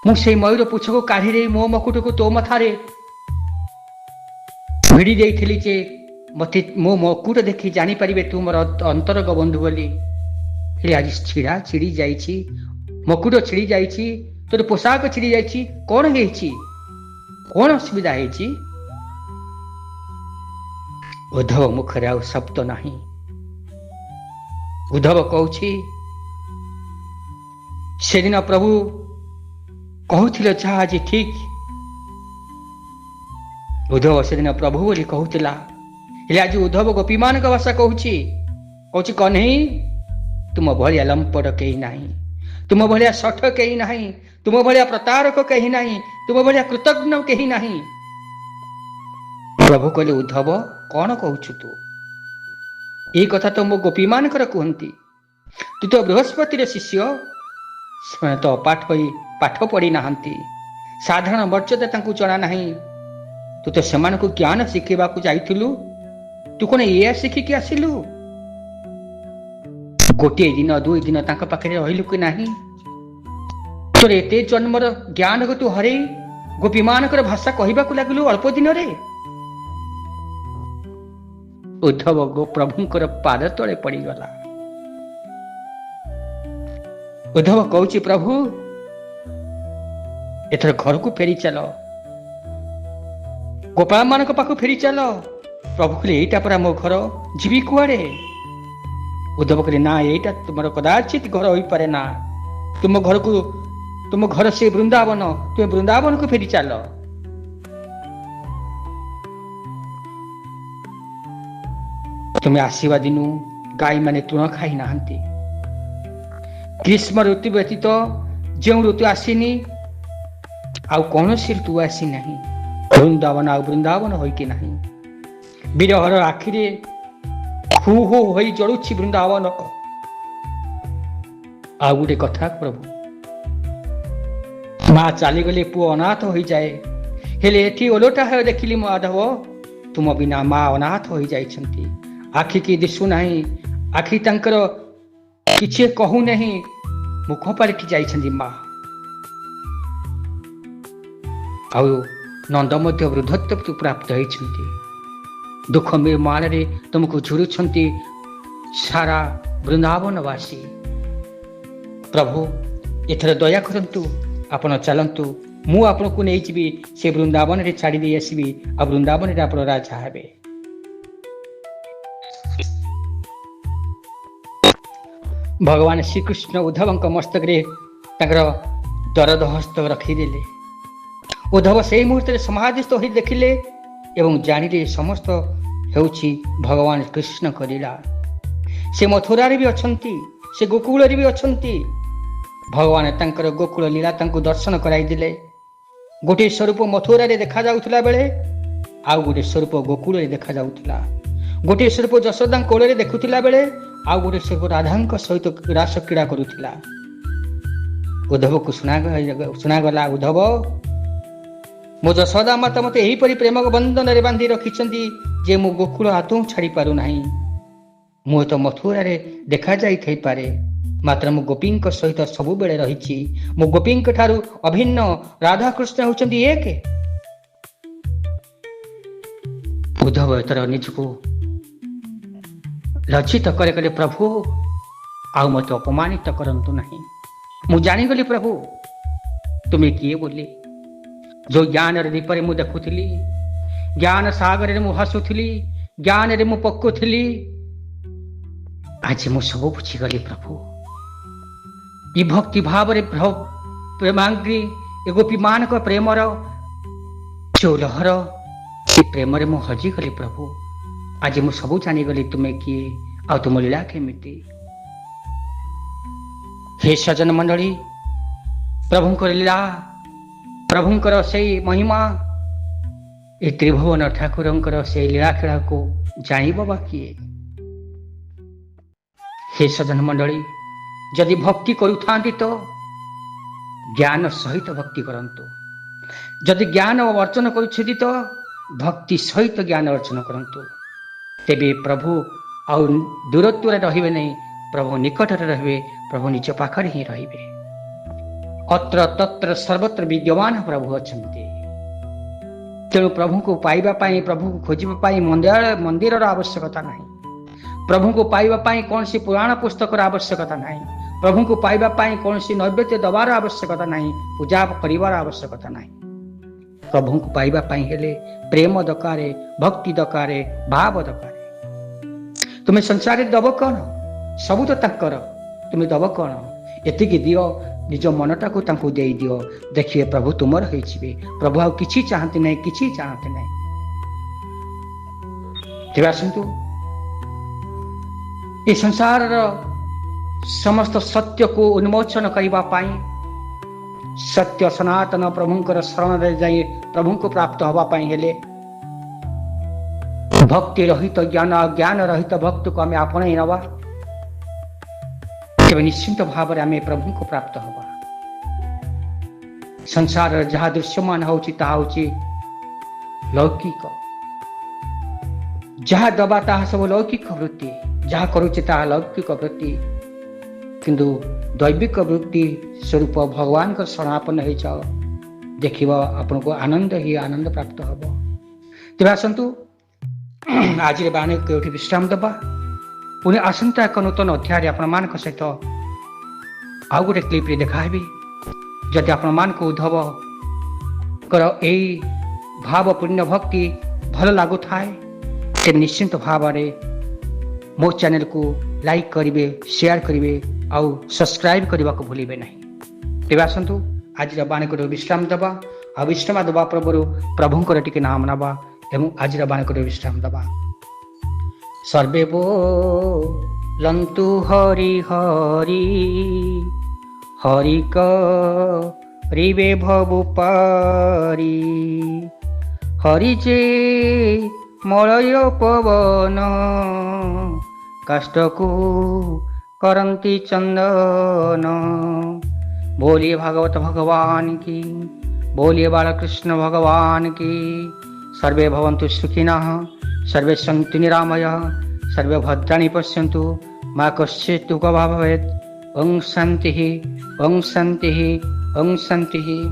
ମୁଁ ସେଇ ମୟୂର ପୁଚ୍ଛକୁ କାଢି ଦେଇ ମୋ ମକୁଟକୁ ତୋ ମଥାରେ ଭିଡ଼ି ଦେଇଥିଲି ଯେ ମତେ ମୋ ମକୁଟ ଦେଖି ଜାଣିପାରିବେ ତୁ ମୋର ଅନ୍ତରଙ୍ଗ ବନ୍ଧୁ ବୋଲି। ହେଲେ ଆଜି ଛିଡ଼ି ଯାଇଛି, ମକୁଟ ଛିଡ଼ି ଯାଇଛି, ତୋର ପୋଷାକ ଛିଡ଼ି ଯାଇଛି। କଣ ହେଇଛି? କଣ ଅସୁବିଧା ହେଇଛି? ଉଦ୍ଧବ ମୁଖରେ ଆଉ ଶବ୍ଦ ନାହିଁ। ଉଦ୍ଧବ କହୁଛି, ସେଦିନ ପ୍ରଭୁ କହୁଥିଲେ ଯାହା ଆଜି ଠିକ। ଉଦ୍ଧବ ସେଦିନ ପ୍ରଭୁ ବୋଲି କହୁଥିଲା, ହେଲେ ଆଜି ଉଦ୍ଧବ ଗୋପୀମାନଙ୍କ ଭାଷା କହୁଛି। କହ୍ନେଇ, ତୁମ ଭଳିଆ ଲମ୍ପଟ କେହି ନାହିଁ, ତୁମ ଭଳିଆ ଶଠ କେହି ନାହିଁ, ତୁମ ଭଳିଆ ପ୍ରତାରକ କେହି ନାହିଁ, ତୁମ ଭଳିଆ କୃତଜ୍ଞ କେହି ନାହିଁ। ପ୍ରଭୁ କହିଲେ, ଉଦ୍ଧବ କଣ କହୁଛୁ ତୁ? ଏଇ କଥା ତ ମୋ ଗୋପୀମାନଙ୍କର କୁହନ୍ତି। ତୁ ତ ବୃହସ୍ପତିର ଶିଷ୍ୟ, ସେମାନେ ତ ପାଠ ପଢି ନାହାନ୍ତି, ସାଧାରଣ ମର୍ଯ୍ୟାଦା ତାଙ୍କୁ ଜଣା ନାହିଁ। ତୁ ତ ସେମାନଙ୍କୁ ଜ୍ଞାନ ଶିଖେଇବାକୁ ଯାଇଥିଲୁ, ତୁ କଣ ଏଇଆ ଶିଖିକି ଆସିଲୁ? ଗୋଟିଏ ଦିନ 2 ଦିନ ତାଙ୍କ ପାଖରେ ରହିଲୁ କି ନାହିଁ? ତୋର ଏତେ ଜନ୍ମର ଜ୍ଞାନକୁ ତୁ ହରେଇ ଗୋପୀମାନଙ୍କର ଭାଷା କହିବାକୁ ଲାଗିଲୁ ଅଳ୍ପ ଦିନରେ। ଉଦ୍ଧବ ପ୍ରଭୁଙ୍କର ପାଦ ତଳେ ପଡ଼ିଗଲା। ଉଦ୍ଧବ କହୁଛି, ପ୍ରଭୁ ଏଥର ଘରକୁ ଫେରି ଚାଲ, ଗୋପାଳମାନଙ୍କ ପାଖକୁ ଫେରି ଚାଲ। ପ୍ରଭୁ କହିଲେ, ଏଇଟା ପରା ମୋ ଘର, ଯିବି କୁଆଡେ? ଉଦ୍ଧବ କହିଲେ, ନା, ଏଇଟା ତୁମର କଦାଚିତ ଘର ହୋଇପାରେ ନା। ତୁମ ଘର ସେ ବୃନ୍ଦାବନ, ତୁମେ ବୃନ୍ଦାବନକୁ ଫେରି ଚାଲ। ତୁମେ ଆସିବା ଦିନୁ ଗାଈମାନେ ତୃଣ ଖାଇ ନାହାନ୍ତି। ଗ୍ରୀଷ୍ମ ଋତୁ ବ୍ୟତୀତ ଯେଉଁ ଋତୁ ଆସିନି, ଆଉ କୌଣସି ଋତୁ ଆସିନାହିଁ। ବୃନ୍ଦାବନ ଆଉ ବୃନ୍ଦାବନ ହୋଇକି ନାହିଁ। ବିରହର ଆଖିରେ ହୁ ହୁ ହୋଇ ଜଳୁଛି ବୃନ୍ଦାବନ। ଆଉ ଗୋଟେ କଥା ପ୍ରଭୁ, ମା ଚାଲିଗଲେ ପୁଅ ଅନାଥ ହୋଇଯାଏ, ହେଲେ ଏଠି ଓଲଟା ହେଉ ଦେଖିଲି ମାଧବ, ତୁମ ବିନା ମା ଅନାଥ ହୋଇଯାଇଛନ୍ତି। ଆଖିକି ଦିଶୁନାହିଁ, ଆଖି ତାଙ୍କର କିଛି କହୁନାହିଁ, ମୁଖ ପାଲଟି ଯାଇଛନ୍ତି ମା। ଆଉ ନନ୍ଦ ମଧ୍ୟ ବୃଦ୍ଧତ୍ୱ ପ୍ରାପ୍ତ ହେଇଛନ୍ତି। ଦୁଃଖ ମାଳରେ ତୁମକୁ ଝୁରୁଛନ୍ତି ସାରା ବୃନ୍ଦାବନବାସୀ। ପ୍ରଭୁ ଏଥର ଦୟା କରନ୍ତୁ, ଆପଣ ଚାଲନ୍ତୁ, ମୁଁ ଆପଣଙ୍କୁ ନେଇଯିବି, ସେ ବୃନ୍ଦାବନରେ ଛାଡ଼ି ଦେଇ ଆସିବି, ଆଉ ବୃନ୍ଦାବନରେ ଆପଣ ରାଜା ହେବେ। ଭଗବାନ ଶ୍ରୀକୃଷ୍ଣ ଉଦ୍ଧବଙ୍କ ମସ୍ତକରେ ତାଙ୍କର ଦରଦ ହସ୍ତ ରଖିଦେଲେ। ଉଦ୍ଧବ ସେଇ ମୁହୂର୍ତ୍ତରେ ସମାଧିସ୍ଥ ହୋଇ ଦେଖିଲେ ଏବଂ ଜାଣିଲେ ସମସ୍ତ ହେଉଛି ଭଗବାନ କୃଷ୍ଣଙ୍କ ଲୀଳା। ସେ ମଥୁରାରେ ବି ଅଛନ୍ତି, ସେ ଗୋକୁଳରେ ବି ଅଛନ୍ତି। ଭଗବାନ ତାଙ୍କର ଗୋକୁଳ ଲୀଳା ତାଙ୍କୁ ଦର୍ଶନ କରାଇଦେଲେ। ଗୋଟିଏ ସ୍ୱରୂପ ମଥୁରାରେ ଦେଖାଯାଉଥିଲା ବେଳେ ଆଉ ଗୋଟିଏ ସ୍ୱରୂପ ଗୋକୁଳରେ ଦେଖାଯାଉଥିଲା। ଗୋଟିଏ ସ୍ୱରୂପ ଯଶୋଦାଙ୍କ କୋଳରେ ଦେଖୁଥିଲା ବେଳେ ଆଉ ଗୋଟିଏ ସ୍ୱରୂପ ରାଧାଙ୍କ ସହିତ ରାସ କ୍ରୀଡ଼ା କରୁଥିଲା। ଉଦ୍ଧବକୁ ଶୁଣାଗଲା, ଉଦ୍ଧବ, ମୋ ଯଶୋଦା ମାତା ମୋତେ ଏହିପରି ପ୍ରେମ ବନ୍ଧନରେ ବାନ୍ଧି ରଖିଛନ୍ତି ଯେ ମୁଁ ଗୋକୁଳ ଆଦୌ ଛାଡ଼ି ପାରୁନାହିଁ। ମୁଁ ତ ମଥୁରାରେ ଦେଖାଯାଇଥାଇପାରେ, ମାତ୍ର ମୁଁ ଗୋପୀଙ୍କ ସହିତ ସବୁବେଳେ ରହିଛି। ମୁଁ ଗୋପୀଙ୍କ ଠାରୁ ଅଭିନ୍ନ, ରାଧାକୃଷ୍ଣ ହେଉଛନ୍ତି ଏକ। ଉଦ୍ଧବ ଏଥର ନିଜକୁ ଲଜ୍ଜିତ କରେ, କହିଲେ, ପ୍ରଭୁ ଆଉ ମୋତେ ଅପମାନିତ କରନ୍ତୁ ନାହିଁ। ମୁଁ ଜାଣିଗଲି ପ୍ରଭୁ ତୁମେ କିଏ ବୋଲି। ଯୋଉ ଜ୍ଞାନର ଦୀପରେ ମୁଁ ଦେଖୁଥିଲି, ଜ୍ଞାନ ସାଗରରେ ମୁଁ ହସୁଥିଲି, ଜ୍ଞାନରେ ମୁଁ ପକଉଥିଲି, ଆଜି ମୁଁ ସବୁ ବୁଝିଗଲି ପ୍ରଭୁ। ଇ ଭକ୍ତି ଭାବରେ ପ୍ରେମାଗ୍ରି ଏ ଗୋପୀମାନଙ୍କ ପ୍ରେମର ଯୋଉ ଲହର, ସେ ପ୍ରେମରେ ମୁଁ ହଜିଗଲି ପ୍ରଭୁ। ଆଜି ମୁଁ ସବୁ ଜାଣିଗଲି ତୁମେ କିଏ ଆଉ ତୁମ ଲୀଳା କେମିତି। ହେ ସଜନ ମଣ୍ଡଳୀ, ପ୍ରଭୁଙ୍କର ଲୀଳା, ପ୍ରଭୁଙ୍କର ସେଇ ମହିମା, ଏ ତ୍ରିଭୁବନ ଠାକୁରଙ୍କର ସେଇ ଲୀଳା ଖେଳାକୁ ଜାଣିବ ବା କିଏ? ହେ ସଜନ ମଣ୍ଡଳୀ, ଯଦି ଭକ୍ତି କରୁଥାନ୍ତି ତ ଜ୍ଞାନ ସହିତ ଭକ୍ତି କରନ୍ତୁ। ଯଦି ଜ୍ଞାନ ଅର୍ଜନ କରୁଛନ୍ତି ତ ଭକ୍ତି ସହିତ ଜ୍ଞାନ ଅର୍ଜନ କରନ୍ତୁ। ତେବେ ପ୍ରଭୁ ଆଉ ଦୂରତ୍ୱରେ ରହିବେ ନାହିଁ, ପ୍ରଭୁ ନିକଟରେ ରହିବେ, ପ୍ରଭୁ ନିଜ ପାଖରେ ହିଁ ରହିବେ। ଅତ୍ର ତତ୍ର ସର୍ବତ୍ର ବିଦ୍ୟମାନ ପ୍ରଭୁ ଅଛନ୍ତି। ତେଣୁ ପ୍ରଭୁଙ୍କୁ ପାଇବା ପାଇଁ, ପ୍ରଭୁଙ୍କୁ ଖୋଜିବା ପାଇଁ ମନ୍ଦିରର ଆବଶ୍ୟକତା ନାହିଁ। ପ୍ରଭୁଙ୍କୁ ପାଇବା ପାଇଁ କୌଣସି ପୁରାଣ ପୁସ୍ତକର ଆବଶ୍ୟକତା ନାହିଁ। ପ୍ରଭୁଙ୍କୁ ପାଇବା ପାଇଁ କୌଣସି ନୈବେଦ୍ୟ ଦେବାର ଆବଶ୍ୟକତା ନାହିଁ, ପୂଜା କରିବାର ଆବଶ୍ୟକତା ନାହିଁ। ପ୍ରଭୁଙ୍କୁ ପାଇବା ପାଇଁ ହେଲେ ପ୍ରେମ ଦରକାର, ଭକ୍ତି ଦରକାର, ଭାବ ଦରକାର। ତୁମେ ସଂସାରରେ ଦବ କଣ? ସବୁ ତ ତାଙ୍କର, ତୁମେ ଦବ କଣ? ଏତିକି ଦିଅ, ନିଜ ମନଟାକୁ ତାଙ୍କୁ ଦେଇଦିଅ, ଦେଖିବେ ପ୍ରଭୁ ତୁମର ହେଇଯିବେ। ପ୍ରଭୁ ଆଉ କିଛି ଚାହାନ୍ତି ନାହିଁ, କିଛି ଚାହାନ୍ତି ନାହିଁ। ତେବେ ଆସନ୍ତୁ, ଏ ସଂସାରର ସମସ୍ତ ସତ୍ୟକୁ ଉନ୍ମୋଚନ କରିବା ପାଇଁ, ସତ୍ୟ ସନାତନ ପ୍ରଭୁଙ୍କର ଶରଣରେ ଯାଇ ପ୍ରଭୁଙ୍କୁ ପ୍ରାପ୍ତ ହେବା ପାଇଁ ହେଲେ ଭକ୍ତି ରହିତ ଜ୍ଞାନ, ଜ୍ଞାନ ରହିତ ଭକ୍ତକୁ ଆମେ ଆପଣେଇ ନେବା, ତେବେ ନିଶ୍ଚିନ୍ତ ଭାବରେ ଆମେ ପ୍ରଭୁଙ୍କୁ ପ୍ରାପ୍ତ ହେବା। ସଂସାରରେ ଯାହା ଦୃଶ୍ୟମାନ ହେଉଛି ତାହା ହେଉଛି ଲୌକିକ। ଯାହା ଦେବା ତାହା ସବୁ ଲୌକିକ ବୃତ୍ତି, ଯାହା କରୁଛେ ତାହା ଲୌକିକ ବୃତ୍ତି। କିନ୍ତୁ ଦୈବିକ ବୃତ୍ତି ସ୍ୱରୂପ ଭଗବାନଙ୍କ ଶରଣାପନ୍ନ ହେଇଯାଅ, ଦେଖିବ ଆପଣଙ୍କୁ ଆନନ୍ଦ ହିଁ ଆନନ୍ଦ ପ୍ରାପ୍ତ ହେବ। ତେବେ ଆସନ୍ତୁ, ଆଜିର ବାଣୀ କେଉଁଠି ବିଶ୍ରାମ ଦେବା। ପୁଣି ଆସନ୍ତା ଏକ ନୂତନ ଅଧ୍ୟାୟରେ ଆପଣମାନଙ୍କ ସହିତ ଆଉ ଗୋଟେ କ୍ଲିପ୍ରେ ଦେଖାହେବି। ଯଦି ଆପଣମାନଙ୍କୁ ଉଦ୍ଧବଙ୍କର ଏଇ ଭାବପୂର୍ଣ୍ଣ ଭକ୍ତି ଭଲ ଲାଗୁଥାଏ, ତେବେ ନିଶ୍ଚିନ୍ତ ଭାବରେ ମୋ ଚ୍ୟାନେଲକୁ ଲାଇକ୍ କରିବେ, ସେୟାର କରିବେ, ଆଉ ସବସ୍କ୍ରାଇବ୍ କରିବାକୁ ଭୁଲିବେ ନାହିଁ। ତେବେ ଆସନ୍ତୁ, ଆଜିର ବାଣୀକୁ ବିଶ୍ରାମ ଦେବା। ଆଉ ବିଶ୍ରାମ ଦେବା ପୂର୍ବରୁ ପ୍ରଭୁଙ୍କର ଟିକେ ନାମ ନେବା ଏବଂ ଆଜିର ବାଣୀକୁ ବିଶ୍ରାମ ଦେବା। ସର୍ବେ ବୋଲନ୍ତୁ ହରି ହରି, ହରି କରିବେ ଭବ ପାରି। ହରି ଯେ ମଳୟ ପବନ, କାଷ୍ଟକୁ କରନ୍ତି ଚନ୍ଦନ। बोलिए भागवत भगवान की, बोलिए बालकृष्ण भगवान की। सर्वे भवन्तु सुखिनः, सर्वे सन्तु निरामयाः, सर्वे भद्राणि पश्यन्तु, मा कश्चित् दुःखभाग् भवेत्। ओम शांति, ओम शांति, ओम शांति।